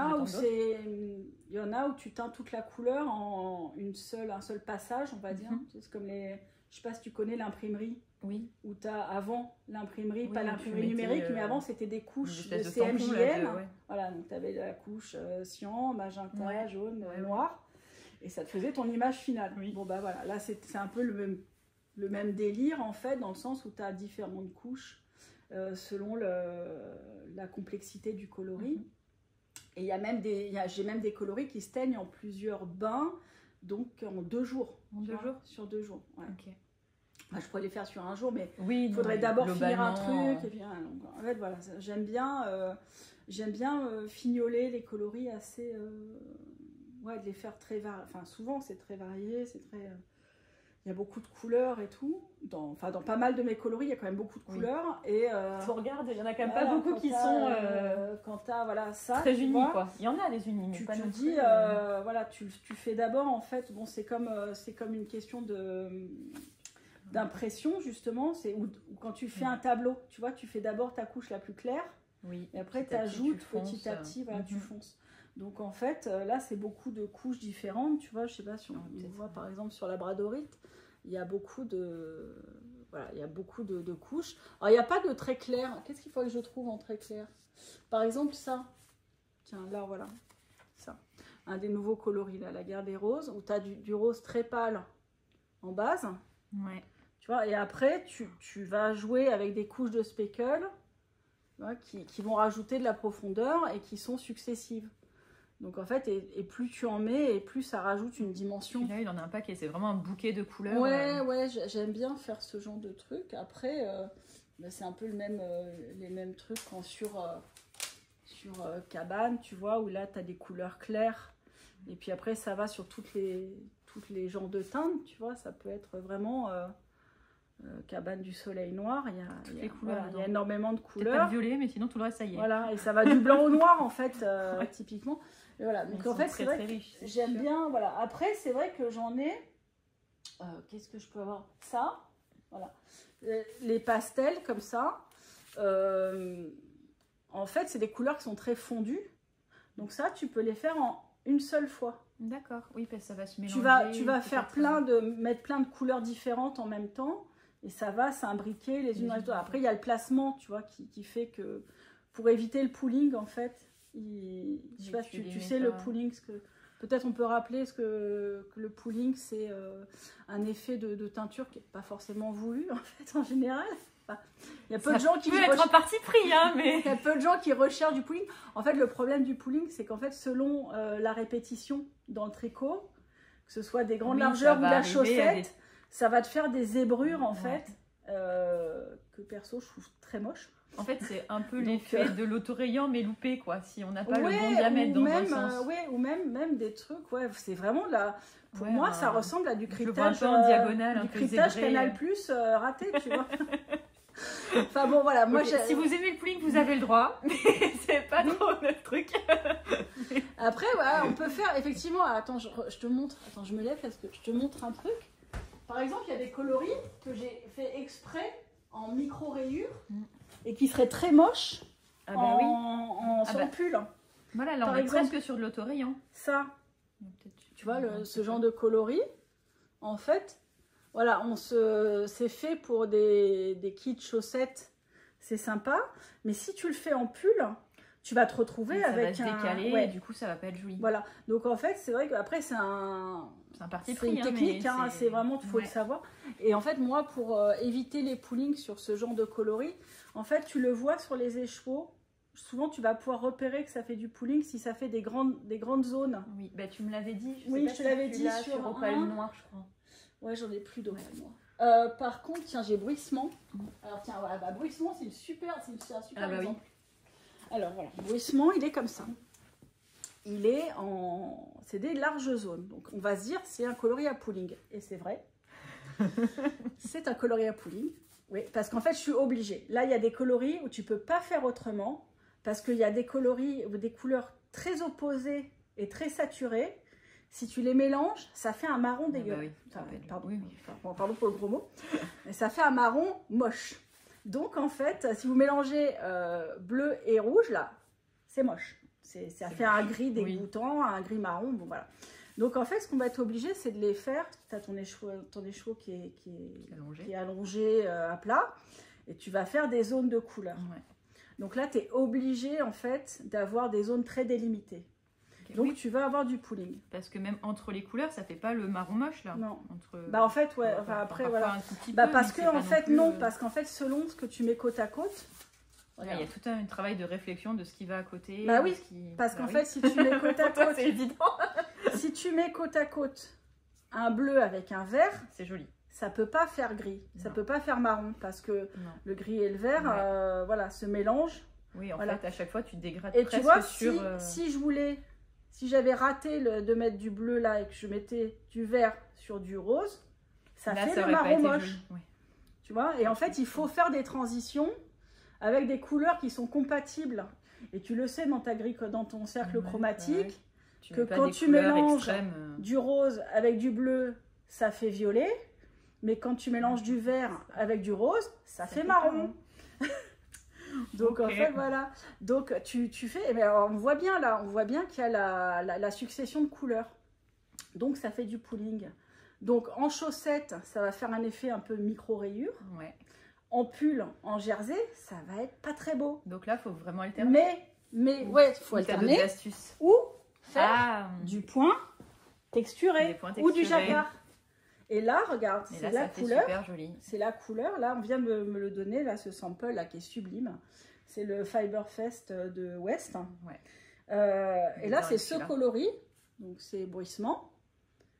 Speaker 2: a où tu teins toute la couleur en un seul passage, on va dire. C'est comme je sais pas si tu connais l'imprimerie.
Speaker 1: Oui.
Speaker 2: Où tu as avant l'imprimerie, pas l'imprimerie numérique, mais avant c'était des couches de CMJM. Voilà, donc tu avais la couche cyan, magenta, jaune, noir, et ça te faisait ton image finale. Oui. Bon, bah voilà, là c'est un peu le même délire en fait, dans le sens où tu as différentes couches selon la complexité du coloris. Et j'ai même des coloris qui se teignent en plusieurs bains, donc en 2 jours. Sur 2 jours. Ouais. Okay. Enfin, je pourrais les faire sur un jour, mais il faudrait d'abord finir un truc. Et puis, donc, en fait, voilà, j'aime bien fignoler les coloris assez... de les faire très variés. Enfin, souvent, c'est très varié, c'est très... Il y a beaucoup de couleurs et tout. Dans pas mal de mes coloris, il y a quand même beaucoup de couleurs. Et
Speaker 1: faut regarder, il y en a quand même pas beaucoup qui sont...
Speaker 2: quand tu as ça,
Speaker 1: très unis, quoi. Il y en a des unis, mais pas non plus.
Speaker 2: Tu dis, voilà, tu fais d'abord, en fait, bon, c'est comme une question d'impression justement, c'est où quand tu fais un tableau, tu vois, tu fais d'abord ta couche la plus claire, et après tu ajoutes petit à petit, voilà, tu fonces. Donc en fait, là c'est beaucoup de couches différentes, tu vois, je sais pas si on voit par exemple sur la bradorite, il y a beaucoup de couches. Alors il n'y a pas de très clair, qu'est-ce qu'il faut que je trouve en très clair? Par exemple ça, tiens là voilà, ça, un des nouveaux coloris là, la guerre des roses, où tu as du rose très pâle en base.
Speaker 1: Ouais.
Speaker 2: Tu vois, et après, tu vas jouer avec des couches de speckle qui vont rajouter de la profondeur et qui sont successives. Donc en fait, et plus tu en mets, et plus ça rajoute une dimension.
Speaker 1: Là, il en a un paquet, c'est vraiment un bouquet de couleurs.
Speaker 2: Ouais, j'aime bien faire ce genre de truc. Après, c'est un peu les mêmes trucs quand sur cabane, tu vois, où là, tu as des couleurs claires. Et puis après, ça va sur toutes les genres de teintes, tu vois, ça peut être vraiment cabane du soleil noir, il y a énormément de couleurs.
Speaker 1: Pas de violet, mais sinon tout le reste, ça y est.
Speaker 2: Voilà, et ça va du blanc au noir en fait, typiquement. Et voilà, donc en fait, c'est vrai que j'aime bien, voilà. Après, c'est vrai que j'en ai, qu'est-ce que je peux avoir? Ça, voilà. Les pastels comme ça, en fait, c'est des couleurs qui sont très fondues. Donc ça, tu peux les faire en une seule fois.
Speaker 1: D'accord, oui, parce que ça va se mélanger.
Speaker 2: Tu vas faire mettre plein de couleurs différentes en même temps, et ça va s'imbriquer les unes dans les autres. Après, il y a le placement, tu vois, qui fait que pour éviter le pooling, en fait, je sais pas si tu sais le pooling, peut-être on peut rappeler que le pooling, c'est un effet de teinture qui n'est pas forcément voulu, en fait, en général. Il y a peu de gens qui
Speaker 1: être un parti pris, hein, mais...
Speaker 2: Il y a peu de gens qui recherchent du pooling. En fait, le problème du pooling, c'est qu'en fait, selon la répétition dans le tricot, que ce soit des grandes largeurs ou la chaussette, ça va te faire des zébrures, en fait, que perso, je trouve très moche.
Speaker 1: En fait, c'est un peu l'effet de l'autorayant, mais loupé, quoi, si on n'a pas le bon diamètre dans un sens.
Speaker 2: Ou même des trucs, c'est vraiment de la... Pour moi, ça ressemble à du cryptage,
Speaker 1: un peu en diagonale,
Speaker 2: du cryptage Canal+, raté, tu vois. Enfin bon, voilà. Moi,
Speaker 1: si vous aimez le pooling, vous avez le droit, mais c'est pas trop notre truc.
Speaker 2: Après, voilà, on peut faire effectivement. Attends, je te montre. Attends, je me lève parce que je te montre un truc. Par exemple, il y a des coloris que j'ai fait exprès en micro-rayures et qui seraient très moches sur le pull.
Speaker 1: Voilà, là, on est presque sur de l'autorayant.
Speaker 2: Ça, tu vois, ce genre de coloris, en fait. Voilà, c'est fait pour des kits chaussettes c'est sympa. Mais si tu le fais en pull, tu vas te retrouver avec
Speaker 1: ça va se décaler, et du coup ça va pas être joli.
Speaker 2: Voilà, donc en fait c'est vrai qu'après c'est
Speaker 1: parti pris,
Speaker 2: une technique, c'est vraiment, il faut le savoir. Et en fait moi pour éviter les pullings sur ce genre de coloris, en fait tu le vois sur les écheveaux, souvent tu vas pouvoir repérer que ça fait du pulling si ça fait des grandes zones.
Speaker 1: Oui, bah tu me l'avais dit.
Speaker 2: Je te l'avais dit
Speaker 1: sur opale noir, je crois.
Speaker 2: Ouais, j'en ai plus d'opale noir. Par contre, tiens, j'ai bruissement. Alors tiens, voilà, bruissement c'est un super exemple.
Speaker 1: Oui.
Speaker 2: Alors voilà, bruissement, il est comme ça. C'est des larges zones. Donc on va se dire c'est un coloris à pulling. Et c'est vrai. C'est un coloris à pulling. Oui, parce qu'en fait je suis obligée. Là il y a des coloris où tu peux pas faire autrement. Parce qu'il y a des coloris ou des couleurs très opposées et très saturées. Si tu les mélanges, ça fait un marron dégueulasse. Pardon pour le gros mot. Mais ça fait un marron moche. Donc en fait, si vous mélangez bleu et rouge, là, c'est moche. Ça fait un gris dégoûtant, un gris marron, bon voilà. Donc en fait, ce qu'on va être obligé, c'est de les faire. Tu as ton écheveau qui est allongé à plat, et tu vas faire des zones de couleur. Ouais. Donc là, tu es obligé en fait d'avoir des zones très délimitées. Okay. Donc tu vas avoir du pulling.
Speaker 1: Parce que même entre les couleurs, ça fait pas le marron moche là.
Speaker 2: Non.
Speaker 1: Entre...
Speaker 2: Bah en fait, ouais. Enfin après voilà. Parce que en fait non, parce qu'en fait selon ce que tu mets côte à côte.
Speaker 1: Il y a tout un travail de réflexion de ce qui va à côté.
Speaker 2: Bah oui. Parce qu'en fait, si tu mets côte à côte,
Speaker 1: c'est évident.
Speaker 2: Si tu mets côte à côte un bleu avec un vert,
Speaker 1: c'est joli.
Speaker 2: Ça peut pas faire gris, ça peut pas faire marron parce que le gris et le vert, voilà, se mélangent.
Speaker 1: Oui, en fait, à chaque fois, tu dégrades
Speaker 2: et
Speaker 1: presque
Speaker 2: tu vois,
Speaker 1: sur...
Speaker 2: si j'avais raté de mettre du bleu là et que je mettais du vert sur du rose, ça fait le marron moche.
Speaker 1: Oui.
Speaker 2: Tu vois, et en fait, il faut faire des transitions avec des couleurs qui sont compatibles. Et tu le sais dans ton cercle chromatique, que quand tu mélanges du rose avec du bleu, ça fait violet. Mais quand tu mélanges du vert avec du rose, ça fait marron. Donc en fait voilà. Donc tu fais. Eh bien, on voit bien là, qu'il y a la succession de couleurs. Donc ça fait du pulling. Donc en chaussettes, ça va faire un effet un peu micro-rayure.
Speaker 1: Ouais.
Speaker 2: En pull, en jersey, ça va être pas très beau.
Speaker 1: Donc là, il faut vraiment alterner.
Speaker 2: Mais ouais, il faut alterner. Ou faire du point texturé ou du jacquard. Et là, regarde, c'est la couleur. C'est la couleur. Là, on vient de me le donner, là, ce sample là qui est sublime. C'est le Fiberfest de West.
Speaker 1: Ouais.
Speaker 2: Et là, c'est ce coloris. Donc, c'est bruissement.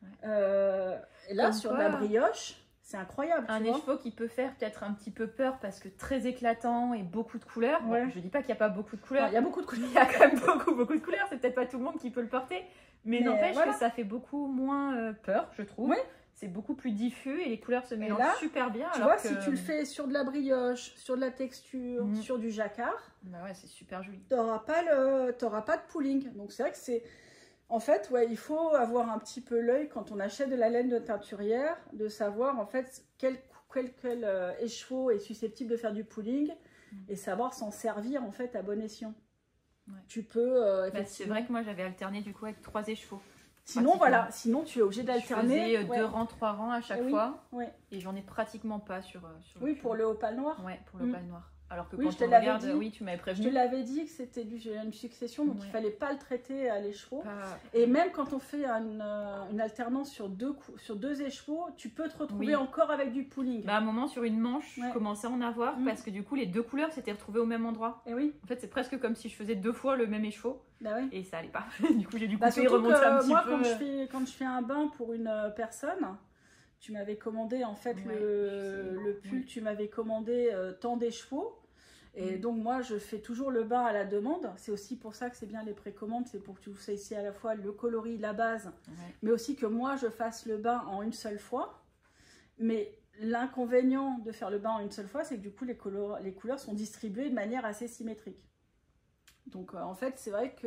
Speaker 2: Ouais. Et là, sur la brioche, c'est incroyable.
Speaker 1: Un écheveau qui peut faire peut-être un petit peu peur parce que très éclatant et beaucoup de couleurs.
Speaker 2: Ouais.
Speaker 1: Bon, je dis pas qu'il n'y a pas beaucoup de couleurs.
Speaker 2: Il y a beaucoup de couleurs.
Speaker 1: Il y a quand même beaucoup de couleurs. C'est peut-être pas tout le monde qui peut le porter. Mais n'empêche que ça fait beaucoup moins peur, je trouve.
Speaker 2: Oui.
Speaker 1: C'est beaucoup plus diffus et les couleurs se mélangent super bien.
Speaker 2: Tu vois, si tu le fais sur de la brioche, sur de la texture, sur du jacquard,
Speaker 1: bah ouais, c'est super joli.
Speaker 2: T'auras pas de pulling. Donc c'est vrai que c'est... En fait, ouais, il faut avoir un petit peu l'œil quand on achète de la laine de teinturière, de savoir en fait quel écheveau est susceptible de faire du pulling et savoir s'en servir en fait à bon escient. Ouais. Tu peux...
Speaker 1: c'est vrai que moi j'avais alterné du coup avec 3 écheveaux.
Speaker 2: Sinon, voilà, sinon tu es obligé d'alterner.
Speaker 1: Je faisais 2 rangs, 3 rangs à chaque fois.
Speaker 2: Oui.
Speaker 1: Et j'en ai pratiquement pas sur
Speaker 2: oui, pour le opale noir.
Speaker 1: Oui, pour le opale noir. Alors que
Speaker 2: oui,
Speaker 1: quand on regarde, oui, tu m'avais prévenu.
Speaker 2: Je te l'avais dit que c'était une succession, donc il ne fallait pas le traiter à l'écheveau. Et même quand on fait une alternance sur deux écheveaux, tu peux te retrouver encore avec du pulling.
Speaker 1: Bah, à un moment, sur une manche, je commençais à en avoir parce que du coup, les 2 couleurs s'étaient retrouvées au même endroit.
Speaker 2: Et oui.
Speaker 1: En fait, c'est presque comme si je faisais 2 fois le même écheveau.
Speaker 2: Bah oui.
Speaker 1: Et ça allait pas. Du coup, j'ai dû couper et remonter un petit
Speaker 2: moi,
Speaker 1: peu.
Speaker 2: Quand je fais un bain pour une personne, tu m'avais commandé en fait le pull, tu m'avais commandé tant d'écheveaux. Et donc moi je fais toujours le bain à la demande, c'est aussi pour ça que c'est bien les précommandes, c'est pour que tu sais ici à la fois le coloris, la base, mais aussi que moi je fasse le bain en une seule fois. Mais l'inconvénient de faire le bain en une seule fois, c'est que du coup les couleurs sont distribuées de manière assez symétrique. Donc en fait c'est vrai que...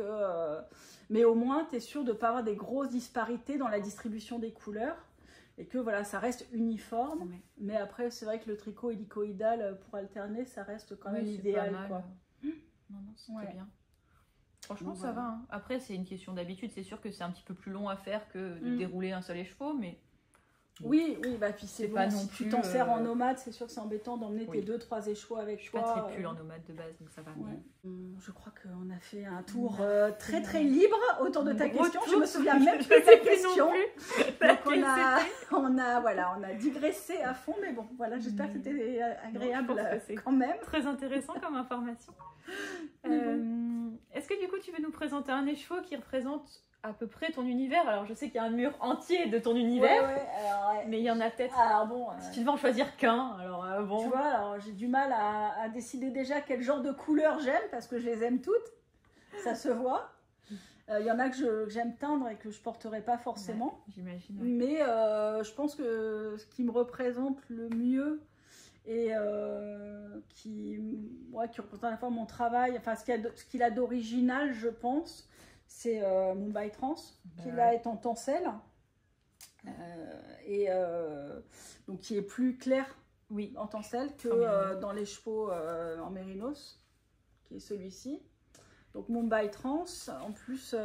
Speaker 2: mais au moins tu es sûr de ne pas avoir des grosses disparités dans la distribution des couleurs. Et que voilà, ça reste uniforme, mais après c'est vrai que le tricot hélicoïdal pour alterner, ça reste quand même idéal. Quoi.
Speaker 1: Non, c'était bien. Franchement, ça va. Hein. Après, c'est une question d'habitude. C'est sûr que c'est un petit peu plus long à faire que de dérouler un seul écheveau, mais
Speaker 2: Oui, bah puis c'est bon,
Speaker 1: pas
Speaker 2: si
Speaker 1: non
Speaker 2: tu
Speaker 1: plus,
Speaker 2: t'en sers en nomade, c'est sûr que c'est embêtant d'emmener tes
Speaker 1: oui.
Speaker 2: 2-3 échevaux avec
Speaker 1: Je suis
Speaker 2: toi.
Speaker 1: pas très pull en nomade de base, donc ça va.
Speaker 2: Ouais.
Speaker 1: Mais...
Speaker 2: Je crois qu'on a fait un tour très libre autour de ta
Speaker 1: Gros
Speaker 2: question.
Speaker 1: tour.
Speaker 2: Je me souviens même plus
Speaker 1: Je
Speaker 2: de ta
Speaker 1: sais plus
Speaker 2: question.
Speaker 1: non plus.
Speaker 2: Donc on a digressé à fond, mais bon, voilà, j'espère que c'était agréable
Speaker 1: Non, je pense que c'est
Speaker 2: quand même.
Speaker 1: très intéressant comme information. Est-ce que du coup tu veux nous présenter un écheveau qui représente à peu près ton univers? Alors je sais qu'il y a un mur entier de ton univers,
Speaker 2: ouais.
Speaker 1: mais il y en a peut-être.
Speaker 2: Alors bon,
Speaker 1: si tu devais en choisir qu'un, alors bon.
Speaker 2: tu vois, alors j'ai du mal à décider déjà quel genre de couleur j'aime parce que je les aime toutes, ça se voit. Il y en a que j'aime teindre et que je porterai pas forcément.
Speaker 1: Ouais, j'imagine. Ouais.
Speaker 2: Mais je pense que ce qui me représente le mieux et qui représente à la fois mon travail, enfin ce qu'il a d'original, je pense, c'est Mumbai Trans, qui là est en tencel et donc qui est plus clair en tencel que dans les chevaux en mérinos, qui est celui-ci. Donc Mumbai Trans, en plus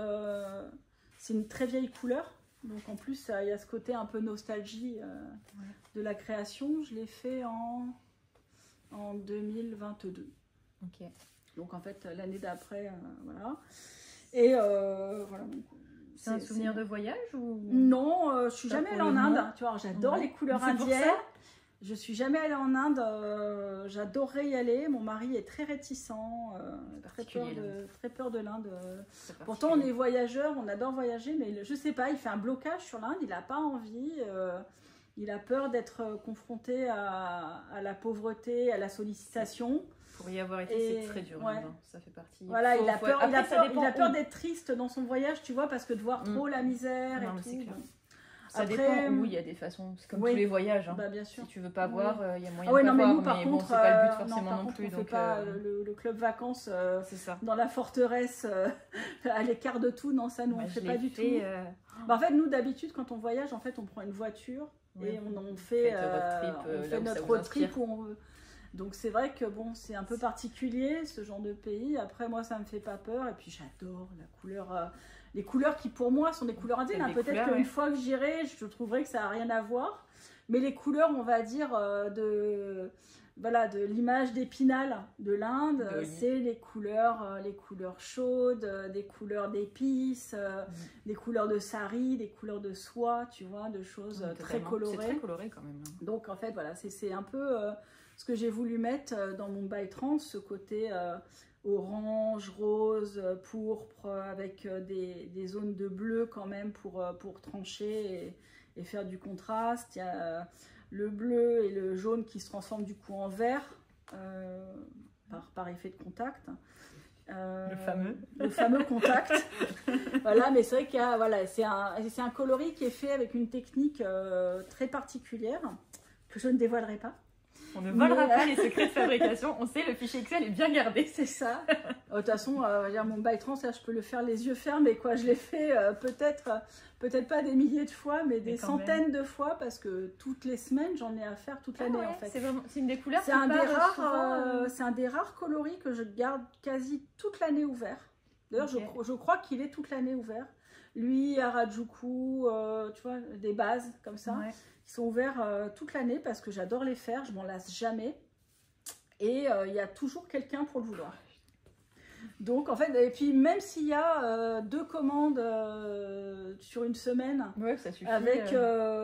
Speaker 2: c'est une très vieille couleur, donc en plus il y a ce côté un peu nostalgie de la création. Je l'ai fait en 2022.
Speaker 1: Ok.
Speaker 2: Donc en fait l'année d'après, voilà. Et voilà.
Speaker 1: C'est un souvenir de voyage ou...
Speaker 2: Non, je suis jamais allée en Inde. Tu vois, j'adore les couleurs indiennes. Je suis jamais allée en Inde. J'adorerais y aller. Mon mari est très réticent, très peur de l'Inde. Pourtant, on est voyageurs, on adore voyager, mais je sais pas, il fait un blocage sur l'Inde. Il n'a pas envie. Il a peur d'être confronté à la pauvreté, à la sollicitation.
Speaker 1: Pour y avoir été, c'est très dur. Ouais. Ça fait partie.
Speaker 2: Voilà, il a peur d'être triste dans son voyage, tu vois, parce que de voir trop la misère et tout.
Speaker 1: Ça dépend où il y a des façons. C'est comme tous les voyages. Hein.
Speaker 2: Bah, bien sûr.
Speaker 1: Si tu veux pas voir, il y a moyen
Speaker 2: de
Speaker 1: pas
Speaker 2: voir.
Speaker 1: Nous,
Speaker 2: par contre,
Speaker 1: c'est pas le but forcément non plus.
Speaker 2: On fait pas le club vacances
Speaker 1: ça.
Speaker 2: Dans la forteresse à l'écart de tout. Non, ça, nous, on fait pas du tout. Bah, en fait, nous, d'habitude, quand on voyage, en fait, on prend une voiture et on fait notre road trip où on veut. Donc c'est vrai que bon, c'est un peu particulier ce genre de pays. Après moi ça me fait pas peur et puis j'adore la couleur, les couleurs qui pour moi sont des couleurs indiennes. Hein. Peut-être qu'une fois que j'irai, je trouverai que ça a rien à voir. Mais les couleurs, on va dire de l'image d'Épinal de l'Inde, c'est les couleurs chaudes, des couleurs d'épices, des couleurs de sari, des couleurs de soie, tu vois, de choses très colorées.
Speaker 1: C'est très coloré quand même. Hein.
Speaker 2: Donc en fait voilà, c'est un peu ce que j'ai voulu mettre dans mon Mumbai Trans, ce côté orange, rose, pourpre, avec des zones de bleu quand même pour trancher et faire du contraste. Il y a le bleu et le jaune qui se transforment du coup en vert par effet de contact. Le fameux contact. Voilà, mais c'est vrai qu'il y a, c'est un coloris qui est fait avec une technique très particulière que je ne dévoilerai pas.
Speaker 1: On ne volera pas les secrets de fabrication. On sait, le fichier Excel est bien gardé.
Speaker 2: C'est ça. De toute façon, mon Mumbai Trans, je peux le faire les yeux fermés. Quoi. Je l'ai fait peut-être pas des milliers de fois, mais des centaines de fois, parce que toutes les semaines, j'en ai à faire toute l'année en fait.
Speaker 1: C'est une des couleurs.
Speaker 2: C'est un des rares coloris que je garde quasi toute l'année ouvert. D'ailleurs, je crois qu'il est toute l'année ouvert. Lui, Harajuku, tu vois, des bases comme ça. Ouais. Ils sont ouverts toute l'année parce que j'adore les faire, je m'en lasse jamais. Et il y a toujours quelqu'un pour le vouloir. Donc en fait, et puis même s'il y a 2 commandes sur une semaine,
Speaker 1: ça suffit,
Speaker 2: avec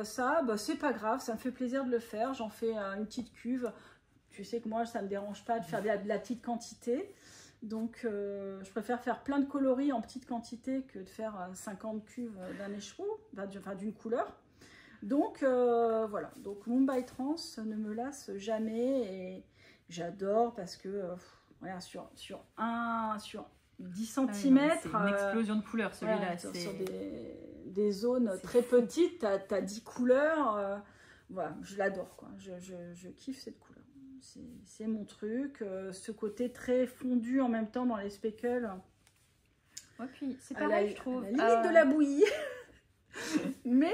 Speaker 2: ça, bah, c'est pas grave, ça me fait plaisir de le faire. J'en fais une petite cuve. Tu sais que moi, ça me dérange pas de faire de la petite quantité. Donc je préfère faire plein de coloris en petite quantité que de faire 50 cuves d'un écheveau, d'une couleur. Donc voilà, donc Mumbai Trans ne me lasse jamais et j'adore parce que voilà, sur 10 cm,
Speaker 1: c'est une explosion de couleurs celui-là.
Speaker 2: Sur des zones très petites, tu as 10 couleurs, voilà, je l'adore quoi, je kiffe cette couleur. C'est mon truc, ce côté très fondu en même temps dans les speckles.
Speaker 1: Ouais, puis c'est pareil, je trouve.
Speaker 2: À la limite de la bouillie. Mais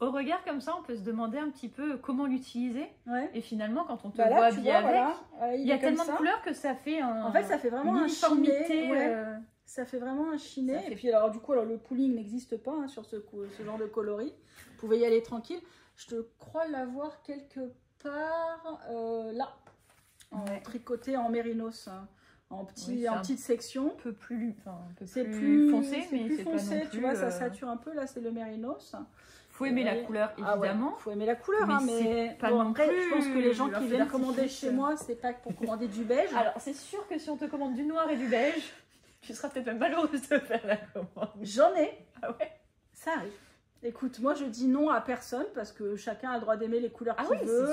Speaker 1: au regard comme ça, on peut se demander un petit peu comment l'utiliser. Ouais. Et finalement, quand on te
Speaker 2: là,
Speaker 1: voit bien avec,
Speaker 2: voilà.
Speaker 1: il y a tellement de couleurs que ça fait
Speaker 2: en fait, ça fait vraiment un chimé. Ça fait vraiment un chiné.
Speaker 1: Fait...
Speaker 2: Et puis alors du coup, alors, le pooling n'existe pas hein, sur ce genre de coloris. Vous pouvez y aller tranquille. Je te crois l'avoir quelque part là, en tricoté en mérinos, hein, en petite section.
Speaker 1: Un peu plus,
Speaker 2: c'est plus
Speaker 1: foncé, mais
Speaker 2: plus
Speaker 1: c'est
Speaker 2: foncé.
Speaker 1: Pas non plus,
Speaker 2: tu vois, ça sature un peu. Là, c'est le mérinos.
Speaker 1: Faut aimer la couleur, évidemment.
Speaker 2: Faut aimer la couleur, mais
Speaker 1: pas non
Speaker 2: après,
Speaker 1: plus,
Speaker 2: je pense que les gens qui viennent commander chez moi, c'est pas pour commander du beige.
Speaker 1: Alors, c'est sûr que si on te commande du noir et du beige, tu seras peut-être même malheureuse de faire la commande.
Speaker 2: J'en ai.
Speaker 1: Ah ouais.
Speaker 2: Ça arrive. Écoute, moi je dis non à personne parce que chacun a le droit d'aimer les couleurs qu'il veut.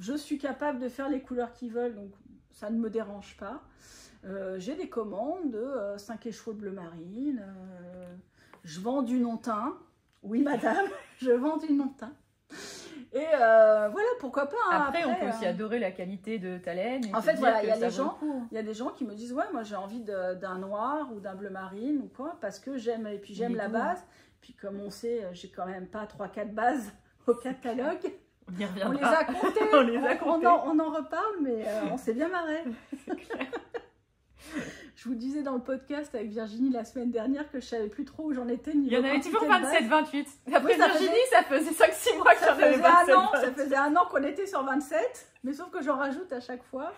Speaker 2: Je suis capable de faire les couleurs qu'ils veulent, donc ça ne me dérange pas. J'ai des commandes de 5 écheveaux de bleu marine. Je vends du non-teint. Oui, madame, je vends du non-teint. Et voilà, pourquoi pas. Hein,
Speaker 1: après, on peut aussi adorer la qualité de ta laine.
Speaker 2: En fait, voilà, il y a des gens qui me disent ouais, moi j'ai envie d'un noir ou d'un bleu marine ou quoi, parce que j'aime la base. Puis comme on sait, j'ai quand même pas 3-4 bases au catalogue.
Speaker 1: On y reviendra.
Speaker 2: On les a comptées. On en reparle, mais on s'est bien marré.
Speaker 1: C'est clair.
Speaker 2: Je vous disais dans le podcast avec Virginie la semaine dernière que je savais plus trop où j'en étais. Il
Speaker 1: y en avait toujours 27-28. Après Virginie, ça faisait 5-6 mois qu'il y en avait 27.
Speaker 2: Ça faisait un an qu'on était sur 27, mais sauf que j'en rajoute à chaque fois.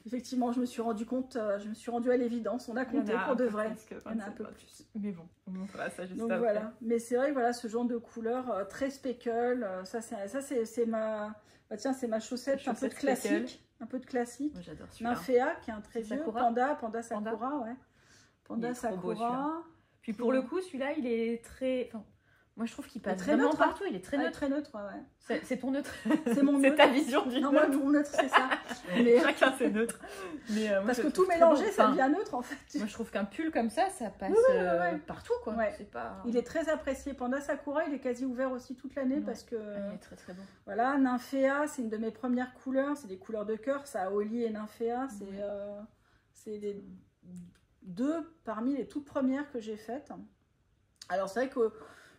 Speaker 2: Effectivement, je me suis rendu compte, je me suis rendue à l'évidence. On a compté pour de vrai.
Speaker 1: Il y en a un peu plus. Mais bon, on montrera ça juste
Speaker 2: donc
Speaker 1: après.
Speaker 2: Voilà. Mais c'est vrai que voilà, ce genre de couleur très speckle, ça c'est ma, tiens, c'est ma chaussette un peu de classique. Un peu de classique.
Speaker 1: J'adore celui-là.
Speaker 2: Nymphéa qui est un très vieux. Panda Sakura, ouais. Panda Sakura.
Speaker 1: Puis pour le coup, celui-là, il est très... Enfin, moi, je trouve qu'il passe vraiment neutre, partout. Il est très neutre.
Speaker 2: Très neutre, ouais.
Speaker 1: C'est ton neutre.
Speaker 2: C'est mon neutre.
Speaker 1: C'est ta vision du neutre.
Speaker 2: Non, moi, mon neutre, c'est ça. Mais...
Speaker 1: Chacun, c'est neutre. Mais,
Speaker 2: parce que tout mélangé, ça devient neutre, en fait.
Speaker 1: Moi, je trouve qu'un pull comme ça passe partout, quoi.
Speaker 2: Ouais.
Speaker 1: Pas...
Speaker 2: Il est très apprécié. Panda Sakura, il est quasi ouvert aussi toute l'année parce que...
Speaker 1: Il est très, très bon.
Speaker 2: Voilà, Nymphéa, c'est une de mes premières couleurs. C'est des couleurs de cœur. Ça a Oli et Nymphéa. C'est les 2 parmi les toutes premières que j'ai faites. Alors, c'est vrai que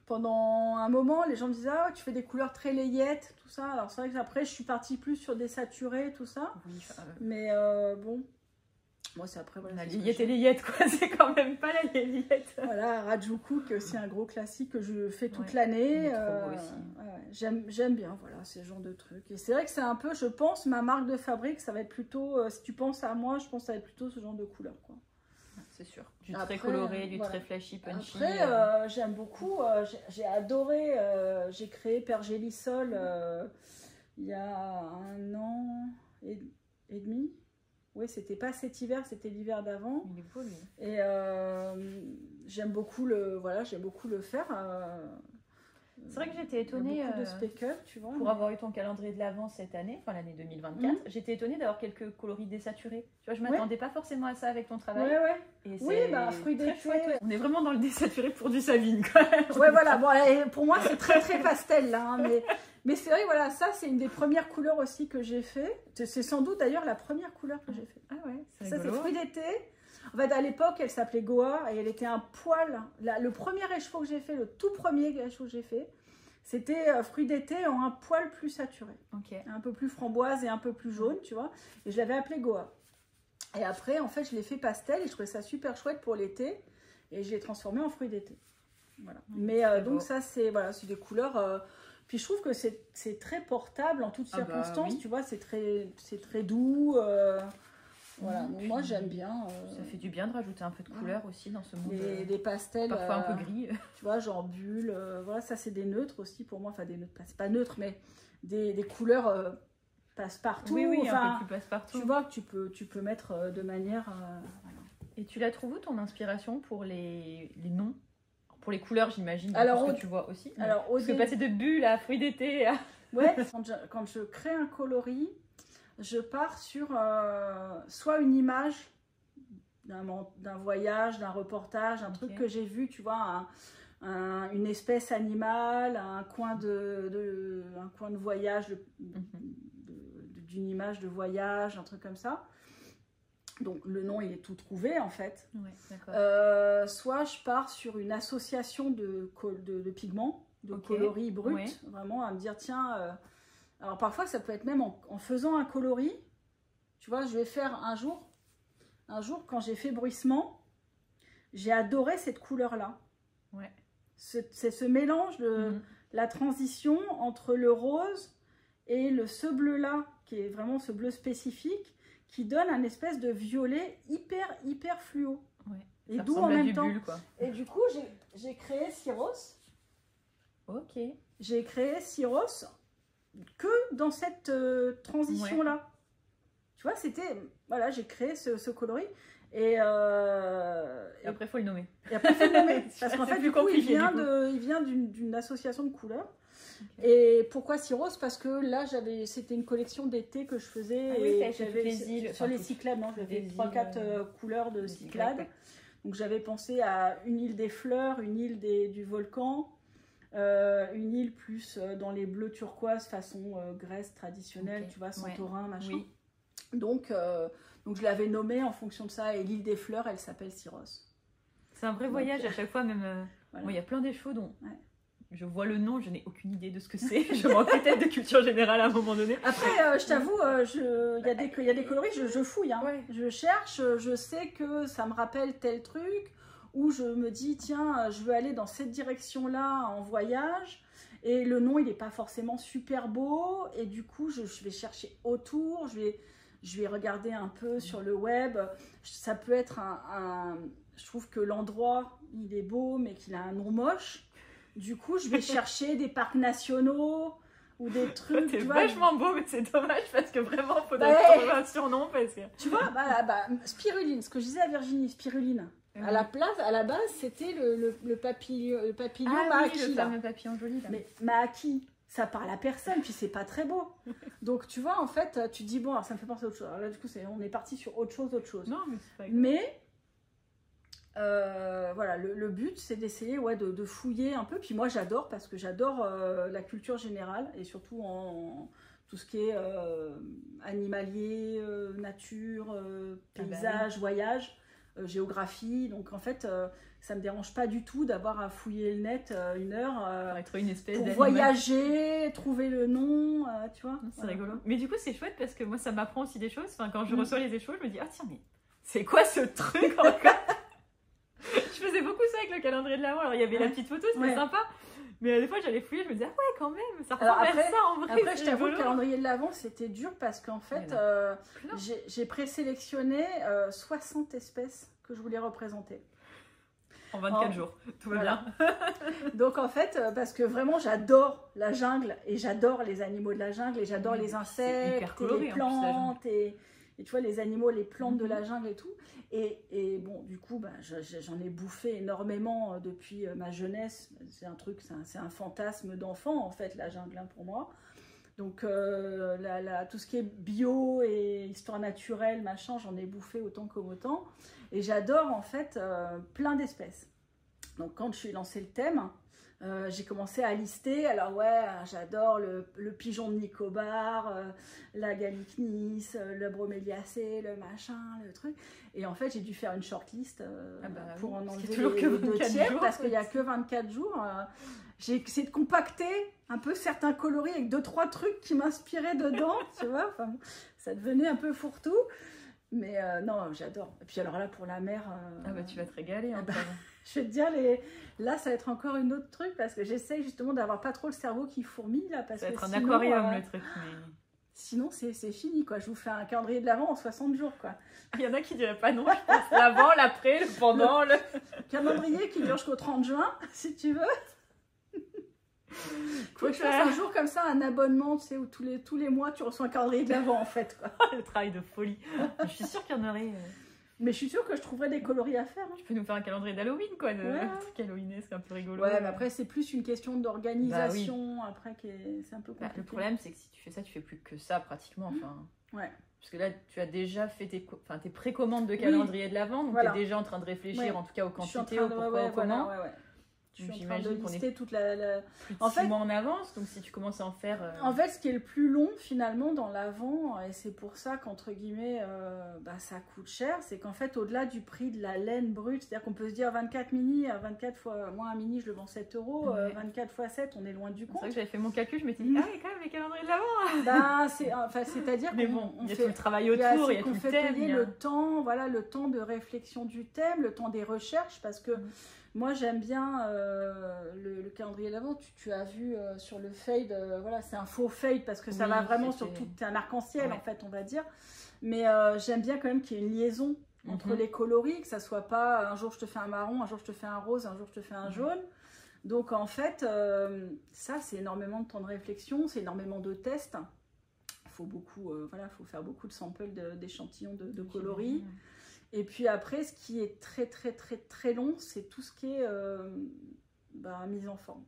Speaker 2: pendant un moment, les gens me disaient « Ah, tu fais des couleurs très layettes, tout ça. » Alors, c'est vrai qu'après, je suis partie plus sur des saturés, tout ça. Oui, mais bon, moi, c'est après... Voilà,
Speaker 1: la layette et layette, quoi. C'est quand même pas la layette.
Speaker 2: Voilà, Rajuku, qui est aussi un gros classique que je fais toute l'année. J'aime bien, voilà, ces genres de trucs. Et c'est vrai que c'est un peu, je pense, ma marque de fabrique, ça va être plutôt... si tu penses à moi, je pense que ça va être plutôt ce genre de couleur, quoi.
Speaker 1: C'est sûr. Du très coloré, du très flashy, punchy.
Speaker 2: Après, j'aime beaucoup. J'ai adoré. J'ai créé Pergélisol il y a 1 an et demi. Oui, c'était pas cet hiver, c'était l'hiver d'avant.
Speaker 1: Il est beau, lui.
Speaker 2: Et j'aime beaucoup le faire.
Speaker 1: C'est vrai que j'étais étonnée
Speaker 2: de speckle, tu vois,
Speaker 1: pour avoir eu ton calendrier de l'Avent cette année, enfin l'année 2024. J'étais étonnée d'avoir quelques coloris désaturés. Tu vois, je m'attendais pas forcément à ça avec ton travail.
Speaker 2: Et oui, fruits d'été.
Speaker 1: On est vraiment dans le désaturé pour du Sabine, quand même.
Speaker 2: Ouais, voilà. Bon, et pour moi, c'est très très pastel là. Hein, mais c'est vrai, voilà, ça c'est une des premières couleurs aussi que j'ai fait. C'est sans doute d'ailleurs la première couleur que j'ai fait.
Speaker 1: Ah ouais.
Speaker 2: Ça c'est fruits d'été. En fait, à l'époque, elle s'appelait Goa et elle était un poil. Le premier écheveau que j'ai fait, le tout premier écheveau que j'ai fait, c'était fruits d'été en un poil plus saturé. Un peu plus framboise et un peu plus jaune, tu vois. Et je l'avais appelé Goa. Et après, en fait, je l'ai fait pastel et je trouvais ça super chouette pour l'été. Et je l'ai transformé en fruits d'été. Voilà. Mais donc, ça, c'est des couleurs. Puis je trouve que c'est très portable en toutes circonstances. Tu vois, c'est très doux. Voilà, donc moi j'aime bien.
Speaker 1: Ça fait du bien de rajouter un peu de couleur aussi dans ce monde.
Speaker 2: Des pastels.
Speaker 1: Parfois un peu gris.
Speaker 2: Tu vois, genre bulle. Voilà, ça c'est des neutres aussi pour moi. Enfin, des neutres, c'est pas neutre, mais des couleurs passe-partout.
Speaker 1: Oui, un peu plus passe-partout.
Speaker 2: Tu vois que tu peux mettre de manière. Voilà.
Speaker 1: Et tu la trouves où ton inspiration pour les noms? Pour les couleurs, j'imagine.
Speaker 2: Alors,
Speaker 1: que tu vois aussi.
Speaker 2: Alors,
Speaker 1: parce que passer de bulles à fruits d'été.
Speaker 2: Ouais, quand je crée un coloris. Je pars sur soit une image d'un voyage, d'un reportage, un truc que j'ai vu, tu vois, une espèce animale, un coin de voyage, d'une image de voyage, un truc comme ça. Donc le nom, il est tout trouvé en fait.
Speaker 1: Ouais,
Speaker 2: soit je pars sur une association de pigments, de coloris bruts, vraiment à me dire, tiens... Alors parfois ça peut être même en faisant un coloris, tu vois, je vais faire un jour quand j'ai fait bruissement, j'ai adoré cette couleur-là.
Speaker 1: Ouais.
Speaker 2: C'est ce mélange, la transition entre le rose et ce bleu-là, qui est vraiment ce bleu spécifique, qui donne un espèce de violet hyper fluo.
Speaker 1: Ouais.
Speaker 2: Et
Speaker 1: Ça
Speaker 2: doux en
Speaker 1: ressemble à
Speaker 2: même
Speaker 1: du
Speaker 2: temps.
Speaker 1: bulle, quoi.
Speaker 2: Et du coup, j'ai créé Syros.
Speaker 1: Ok.
Speaker 2: J'ai créé Syros que dans cette transition-là. Ouais. Tu vois, voilà, j'ai créé ce coloris. Et
Speaker 1: après, il faut le nommer.
Speaker 2: Et après, il faut le nommer. Parce qu'en fait, du coup, il vient d'une association de couleurs. Okay. Et pourquoi Syros? Parce que là, c'était une collection d'été que je faisais.
Speaker 1: Ah oui, j'avais
Speaker 2: sur les Cyclades. J'avais 3-4 couleurs de Cyclades. Donc, j'avais pensé à une île des fleurs, une île du volcan, une île plus dans les bleus turquoise façon Grèce traditionnelle, tu vois, Santorin, machin. Oui. Donc, je l'avais nommée en fonction de ça. Et l'île des fleurs, elle s'appelle Syros.
Speaker 1: C'est un vrai voyage à chaque fois, même. Voilà. Bon, il y a plein d'échos dont je vois le nom, je n'ai aucune idée de ce que c'est. Je manque peut-être de culture générale à un moment donné.
Speaker 2: Après, je t'avoue, il y a des coloris, je fouille. Hein. Ouais. Je cherche, je sais que ça me rappelle tel truc. Ou je me dis, tiens, je veux aller dans cette direction-là en voyage. Et le nom, il n'est pas forcément super beau. Et du coup, je vais chercher autour. Je vais regarder un peu sur le web. Ça peut être je trouve que l'endroit, il est beau, mais qu'il a un nom moche. Du coup, je vais chercher des parcs nationaux ou des trucs.
Speaker 1: C'est vachement beau, mais c'est dommage parce que vraiment, il faudrait trouver un surnom. Parce que...
Speaker 2: Tu vois, spiruline, ce que je disais à Virginie, spiruline. À la base, c'était le papillon Maaki.
Speaker 1: Oui, le fameux papillon joli. Là.
Speaker 2: Mais Maaki, ça parle à personne, puis c'est pas très beau. Donc, tu vois, en fait, tu te dis, bon, alors, ça me fait penser à autre chose. Alors là, du coup, on est parti sur autre chose.
Speaker 1: Non, mais c'est pas grave.
Speaker 2: Mais, voilà, le but, c'est d'essayer de fouiller un peu. Puis moi, j'adore, parce que j'adore la culture générale, et surtout en tout ce qui est animalier, nature, paysage, voyage. Géographie, donc en fait ça me dérange pas du tout d'avoir à fouiller le net une heure pour voyager, trouver le nom, tu vois.
Speaker 1: C'est rigolo. Mais du coup c'est chouette parce que moi ça m'apprend aussi des choses. Enfin, quand je reçois les échos, je me dis ah tiens mais c'est quoi ce truc encore. Je faisais beaucoup ça avec le calendrier de l'Avent. Alors il y avait la petite photo, c'était sympa. Mais des fois, j'allais fouiller, je me disais, ah ouais, quand même, ça ressemble à ça en vrai.
Speaker 2: Après, je t'avoue, le calendrier de l'Avent, c'était dur parce qu'en fait, j'ai présélectionné 60 espèces que je voulais représenter.
Speaker 1: En 24 jours, tout va bien.
Speaker 2: Donc en fait, parce que vraiment, j'adore la jungle et j'adore les animaux de la jungle et j'adore les insectes, coloré, et les plantes et tu vois, les animaux, les plantes de la jungle et tout. Et bon, du coup, j'en ai bouffé énormément depuis ma jeunesse. C'est un truc, c'est un fantasme d'enfant, en fait, la jungle, hein, pour moi. Donc, tout ce qui est bio et histoire naturelle, machin, j'en ai bouffé autant comme autant. Et j'adore, en fait, plein d'espèces. Donc, quand je suis lancé le thème, j'ai commencé à lister. Alors ouais, j'adore le pigeon de Nicobar, la gallicnis, le broméliacée, le machin, le truc. Et en fait, j'ai dû faire une shortlist pour en enlever les 2 tiers parce qu'il n'y a que 24 jours. J'ai essayé de compacter un peu certains coloris avec 2-3 trucs qui m'inspiraient dedans, tu vois. Enfin, ça devenait un peu fourre-tout. Mais non, j'adore. Et puis alors là, pour la mer...
Speaker 1: tu vas te régaler. Hein,
Speaker 2: je vais te dire, là, ça va être encore une autre truc parce que j'essaye justement d'avoir pas trop le cerveau qui fourmille. Là, parce
Speaker 1: ça va
Speaker 2: que
Speaker 1: être un aquarium, le truc. Mais...
Speaker 2: Sinon, c'est fini, quoi. Je vous fais un calendrier de l'Avent en 60 jours, quoi.
Speaker 1: Il y en a qui diraient pas non, je pense l'avant, l'après, le pendant, le...
Speaker 2: Calendrier qui dure jusqu'au 30 juin, si tu veux. Faut que je fasse un jour comme ça, un abonnement, tu sais, où tous les mois, tu reçois un calendrier de l'Avent, en fait, quoi.
Speaker 1: Le travail de folie. Je suis sûre qu'il y en aurait...
Speaker 2: Mais je suis sûre que je trouverais des coloris à faire. Hein.
Speaker 1: Tu peux nous faire un calendrier d'Halloween, quoi, un truc halloweenesque, un peu rigolo.
Speaker 2: Ouais, mais après, c'est plus une question d'organisation, après, c'est un peu compliqué.
Speaker 1: Le problème, c'est que si tu fais ça, tu fais plus que ça, pratiquement, enfin...
Speaker 2: Ouais.
Speaker 1: Parce que là, tu as déjà fait tes précommandes de calendrier de l'Avent, donc tu es déjà en train de réfléchir, en tout cas, aux quantités, au pourquoi, au comment.
Speaker 2: Je suis en train de lister toute la...
Speaker 1: Plus de 6 mois en avance, donc si tu commences à en faire...
Speaker 2: En fait, ce qui est le plus long, finalement, dans l'avant, et c'est pour ça qu'entre guillemets, ça coûte cher, c'est qu'en fait, au-delà du prix de la laine brute, c'est-à-dire qu'on peut se dire 24 mini, 24 fois... Moi, un mini, je le vends 7 €, 24 fois 7, on est loin du compte.
Speaker 1: C'est vrai que j'avais fait mon calcul, je m'étais dit, ah, il y a quand même les calendriers de l'avant.
Speaker 2: C'est-à-dire
Speaker 1: mais bon, il y a tout le travail autour, il y a tout le thème.
Speaker 2: Payer le temps, voilà, le temps de réflexion du thème, le temps des recherches, parce que moi j'aime bien le calendrier de l'avant. Tu as vu sur le fade, voilà, c'est un faux fade parce que ça va vraiment sur tout, c'est un arc-en-ciel en fait, on va dire. Mais j'aime bien quand même qu'il y ait une liaison entre les coloris, que ça soit pas un jour je te fais un marron, un jour je te fais un rose, un jour je te fais un jaune. Donc en fait, ça c'est énormément de temps de réflexion, c'est énormément de tests. Faut beaucoup, faut faire beaucoup de samples d'échantillons de coloris. Et puis après, ce qui est très très très très long, c'est tout ce qui est mise en forme.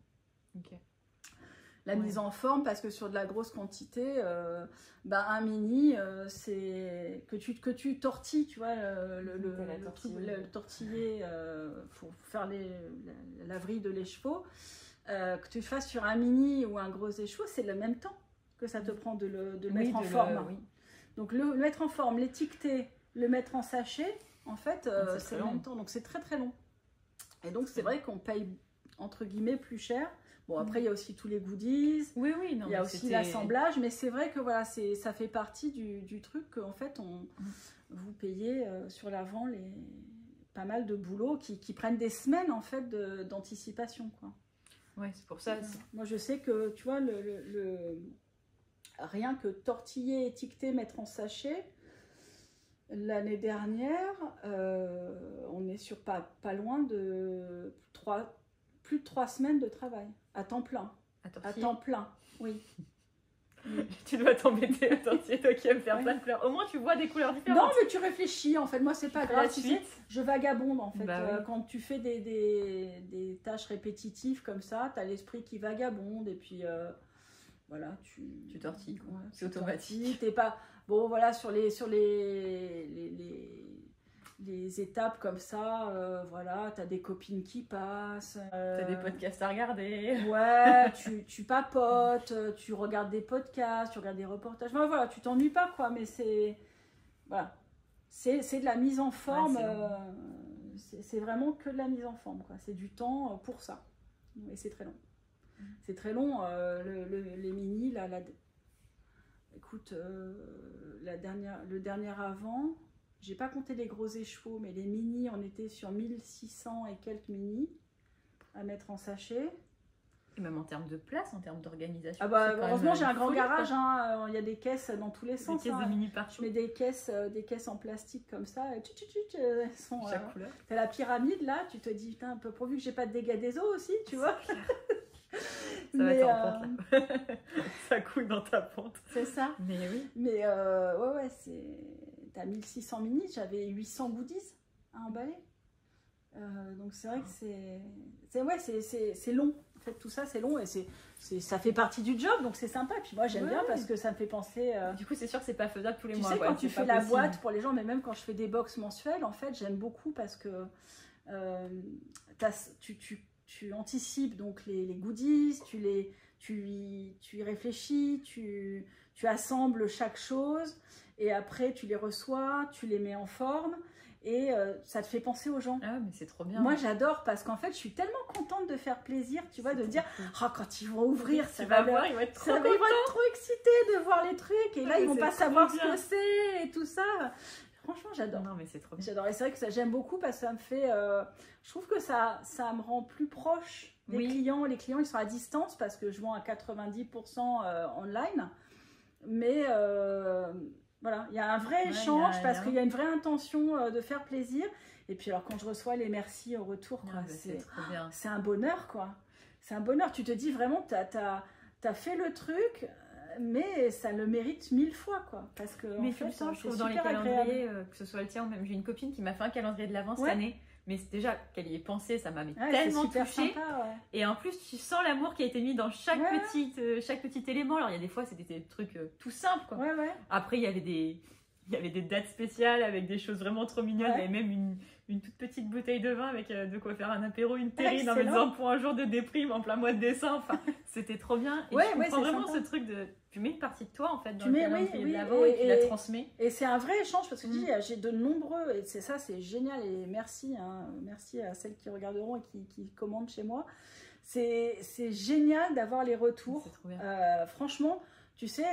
Speaker 2: La mise en forme, parce que sur de la grosse quantité, un mini, c'est que tu tortilles, tu vois, le tortiller pour faire la vrille de l'écheveau, que tu fasses sur un mini ou un gros écheveau, c'est le même temps que ça te prend de le mettre en forme. Donc le mettre en forme, l'étiqueter, le mettre en sachet, en fait, c'est le même temps. Donc c'est très très long. Et donc c'est vrai qu'on paye entre guillemets plus cher. Bon, après il y a aussi tous les goodies.
Speaker 1: Oui,
Speaker 2: il y a aussi l'assemblage, mais c'est vrai que voilà, ça fait partie du truc qu'en fait vous payez sur l'avant pas mal de boulot qui prennent des semaines en fait d'anticipation, quoi.
Speaker 1: Ouais, c'est pour ça.
Speaker 2: Moi je sais que tu vois rien que tortiller, étiqueter, mettre en sachet. L'année dernière, on est sur pas loin de plus de 3 semaines de travail, à temps plein. À temps plein, oui.
Speaker 1: Tu dois t'embêter à tortiller, toi qui aimes faire plein de couleurs. Au moins, tu vois des couleurs différentes.
Speaker 2: Non, mais tu réfléchis, en fait. Moi, c'est pas grave. Tu sais, je vagabonde, en fait. Quand tu fais des tâches répétitives comme ça, tu as l'esprit qui vagabonde, et puis... voilà, tu
Speaker 1: tortilles, quoi.
Speaker 2: Ouais,
Speaker 1: c'est automatique.
Speaker 2: T'es pas... Bon, voilà, sur les étapes comme ça, voilà, t'as des copines qui passent.
Speaker 1: T'as des podcasts à regarder.
Speaker 2: Ouais, tu papotes, tu regardes des podcasts, tu regardes des reportages. Enfin, voilà, tu t'ennuies pas, quoi, mais c'est... Voilà. C'est de la mise en forme. C'est vraiment que de la mise en forme, quoi. C'est du temps pour ça. Et c'est très long. C'est très long, les mini, là, écoute, le dernier avant, j'ai pas compté les gros écheveaux, mais les mini, on était sur 1600 et quelques mini à mettre en sachet.
Speaker 1: Et même en termes de place, en termes d'organisation.
Speaker 2: Ah bah, heureusement, j'ai un grand garage, hein, il y a des caisses dans tous les sens.
Speaker 1: Des caisses de mini partout.
Speaker 2: Je mets des caisses en plastique comme ça, et elles sont...
Speaker 1: Chaque couleur.
Speaker 2: T'as la pyramide là, tu te dis, putain, un peu pourvu que j'ai pas de dégâts des eaux aussi, tu vois.
Speaker 1: Ça va être en pente là. Ça coule dans ta pente.
Speaker 2: C'est ça.
Speaker 1: Mais oui.
Speaker 2: Mais ouais, t'as 1600 mini, j'avais 800 goodies à emballer. Donc c'est vrai que c'est long. En fait, tout ça c'est long et ça fait partie du job, donc c'est sympa. Et puis moi j'aime bien parce que ça me fait penser.
Speaker 1: Du coup, c'est sûr que c'est pas faisable tous les mois.
Speaker 2: Tu sais, quand tu fais la boîte pour les gens, mais même quand je fais des box mensuelles, en fait, j'aime beaucoup parce que tu anticipes donc les goodies, tu y réfléchis, tu assembles chaque chose et après tu les reçois, tu les mets en forme et ça te fait penser aux gens.
Speaker 1: Ah mais c'est trop bien.
Speaker 2: Moi j'adore parce qu'en fait je suis tellement contente de faire plaisir, tu vois, de dire quand ils vont ouvrir,
Speaker 1: ils vont être trop
Speaker 2: excités de voir les trucs et là ils vont pas savoir ce que c'est et tout ça. Franchement, j'adore.
Speaker 1: Non, mais c'est trop bien.
Speaker 2: J'adore. Et c'est vrai que ça, j'aime beaucoup parce que ça me fait... je trouve que ça me rend plus proche des clients. Les clients, ils sont à distance parce que je vends à 90% online. Mais voilà, il y a un vrai échange parce qu'il y a une vraie intention de faire plaisir. Et puis alors, quand je reçois les merci au retour, c'est un bonheur, quoi. C'est un bonheur. Tu te dis vraiment, t'as fait le truc... mais ça le mérite 1000 fois, quoi. Parce que
Speaker 1: mais en fait, je trouve dans les calendriers, que ce soit le tien ou même j'ai une copine qui m'a fait un calendrier de l'avant cette année. Mais déjà qu'elle y ait pensé, ça m'a tellement touchée. Sympa, et en plus, tu sens l'amour qui a été mis dans chaque petit élément. Alors il y a des fois, c'était des trucs tout simples, quoi. Après, il y avait des dates spéciales avec des choses vraiment trop mignonnes. Il y avait même une toute petite bouteille de vin avec de quoi faire un apéro, une terrine, en me
Speaker 2: Excellent.
Speaker 1: disant pour un jour de déprime en plein mois de décembre. Enfin, c'était trop bien. Et
Speaker 2: Ouais,
Speaker 1: je
Speaker 2: ouais,
Speaker 1: comprends
Speaker 2: c'est
Speaker 1: vraiment
Speaker 2: sympa.
Speaker 1: ce truc de... Tu mets une partie de toi, en fait, dans
Speaker 2: Tu
Speaker 1: le
Speaker 2: mets,
Speaker 1: calendrier
Speaker 2: oui,
Speaker 1: de l'avant et tu la transmets.
Speaker 2: Et c'est un vrai échange parce que je dis, j'ai de nombreux, et c'est ça, c'est génial, et merci, hein, merci à celles qui regarderont et qui commandent chez moi. C'est génial d'avoir les retours.
Speaker 1: C'est trop bien.
Speaker 2: Franchement, tu sais,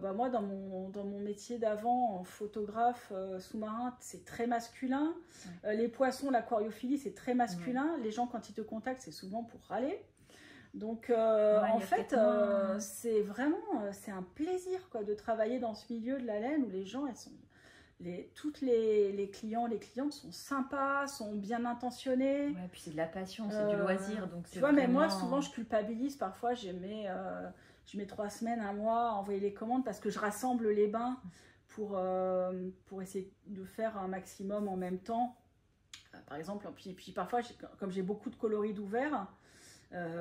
Speaker 2: bah moi, dans mon métier d'avant, en photographe sous-marin, c'est très masculin. Les poissons, l'aquariophilie, c'est très masculin. Les gens, quand ils te contactent, c'est souvent pour râler. Donc, en fait, c'est vraiment c'est un plaisir quoi, de travailler dans ce milieu de la laine où les gens, elles sont, toutes les clients, les clientes sont sympas, sont bien intentionnés.
Speaker 1: Ouais, puis c'est de la passion, c'est du loisir. Donc
Speaker 2: tu vois, mais moi, souvent, je culpabilise. Parfois, je mets 3 semaines, un mois à envoyer les commandes parce que je rassemble les bains pour essayer de faire un maximum en même temps. Par exemple, puis parfois, comme j'ai beaucoup de coloris d'ouvert,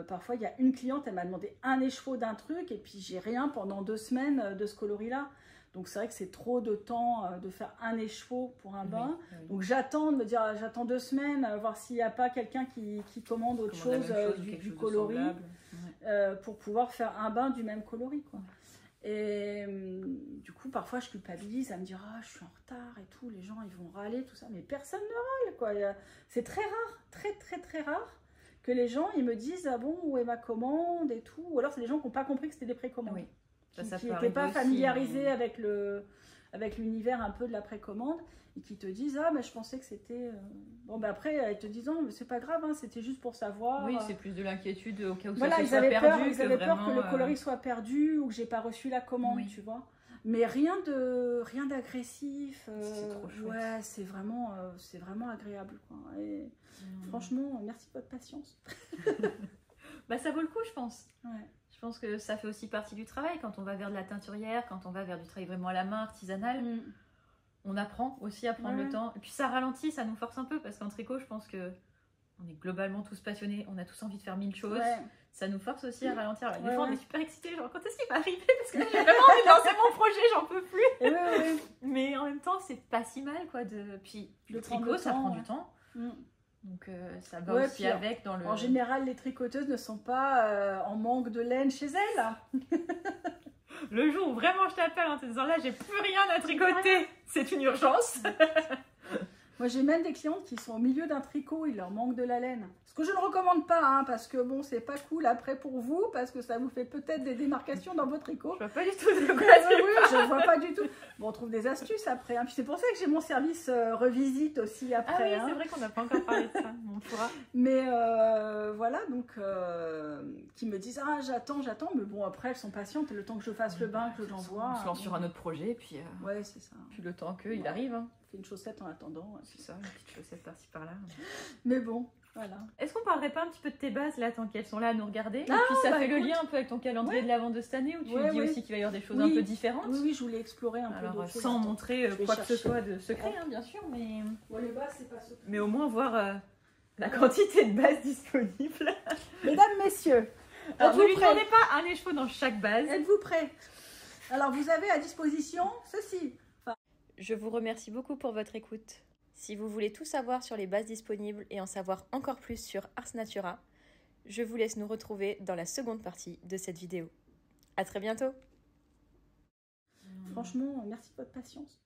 Speaker 2: parfois il y a une cliente, elle m'a demandé un écheveau d'un truc et puis j'ai rien pendant 2 semaines de ce coloris-là. Donc c'est vrai que c'est trop de temps de faire un écheveau pour un bain. Oui. Donc j'attends de me dire, j'attends 2 semaines, voir s'il n'y a pas quelqu'un qui commande autre chose, du coloris, pour pouvoir faire un bain du même coloris, quoi. Et du coup, parfois, je culpabilise à me dire « Ah, je suis en retard et tout, les gens, ils vont râler, tout ça. » Mais personne ne râle, quoi. C'est très rare, très, très, très rare que les gens, ils me disent « Ah bon, où est ma commande ?» et tout. Ou alors, c'est des gens qui n'ont pas compris que c'était des précommandes. Oui. Qui n'étaient pas familiarisés avec l'univers un peu de la précommande et qui te disent « Ah, mais je pensais que c'était... » Bon, ben après, ils te disent « Non, mais c'est pas grave, hein, c'était juste pour savoir. »
Speaker 1: Oui, c'est plus de l'inquiétude au cas où
Speaker 2: voilà,
Speaker 1: ça se soit perdu.
Speaker 2: Ils avaient peur que le coloris soit perdu ou que j'ai pas reçu la commande, oui. Tu vois. Mais rien d'agressif.
Speaker 1: C'est trop chouette.
Speaker 2: Ouais, c'est vraiment agréable, quoi. Et franchement, merci de votre patience.
Speaker 1: Bah, ça vaut le coup, je pense.
Speaker 2: Ouais.
Speaker 1: Je pense que ça fait aussi partie du travail. Quand on va vers de la teinturière, quand on va vers du travail vraiment à la main, artisanal, on apprend aussi à prendre le temps. Et puis ça ralentit, ça nous force un peu parce qu'en tricot, je pense que on est globalement tous passionnés, on a tous envie de faire 1000 choses. Ouais. Ça nous force aussi à ralentir. Alors, des fois, on est super excités, genre quand est-ce qu'il va arriver? Parce que là, j'ai vraiment envie de lancer mon projet, j'en peux plus. Mais en même temps, c'est pas si mal, quoi. Puis le tricot, ça prend du temps. Donc ça va aussi avec dans le...
Speaker 2: En général, les tricoteuses ne sont pas en manque de laine chez elles.
Speaker 1: Le jour où vraiment je t'appelle en te disant là, j'ai plus rien à tricoter, c'est une urgence.
Speaker 2: Moi, j'ai même des clientes qui sont au milieu d'un tricot, il leur manque de la laine. Ce que je ne recommande pas, hein, parce que bon, c'est pas cool après pour vous, parce que ça vous fait peut-être des démarcations dans vos tricots.
Speaker 1: Je vois pas du tout de quoi
Speaker 2: je vois pas du tout. Bon, on trouve des astuces après. Hein. Puis c'est pour ça que j'ai mon service revisite aussi après.
Speaker 1: Ah oui, c'est vrai qu'on n'a pas encore parlé de ça. On pourra.
Speaker 2: Mais voilà, donc qui me disent ah j'attends, mais bon après elles sont patientes. Le temps que je fasse le bain, que j'envoie.
Speaker 1: On se lance sur un autre projet, puis.
Speaker 2: Ouais, c'est ça.
Speaker 1: Puis le temps qu'il arrive. Hein.
Speaker 2: Fait une chaussette en attendant.
Speaker 1: C'est ça, une petite chaussette par-ci par-là.
Speaker 2: Mais bon. Voilà.
Speaker 1: Est-ce qu'on parlerait pas un petit peu de tes bases là, tant qu'elles sont là à nous regarder? Et puis ça fait le lien un peu avec ton calendrier de la vente de cette année où tu dis aussi qu'il va y avoir des choses un peu différentes.
Speaker 2: Oui, je voulais explorer un peu d'autres choses.
Speaker 1: Sans montrer quoi que ce soit de secret, hein, bien sûr, mais...
Speaker 2: Ouais, les bases, c'est pas secret.
Speaker 1: Mais au moins voir la quantité de bases disponibles.
Speaker 2: Mesdames, messieurs,
Speaker 1: alors ne lui demandez pas un écheveau dans chaque base.
Speaker 2: Êtes-vous prêts? Alors vous avez à disposition ceci.
Speaker 1: Je vous remercie beaucoup pour votre écoute. Si vous voulez tout savoir sur les bases disponibles et en savoir encore plus sur Ars Natura, je vous laisse nous retrouver dans la seconde partie de cette vidéo. À très bientôt.
Speaker 2: Franchement, merci de votre patience.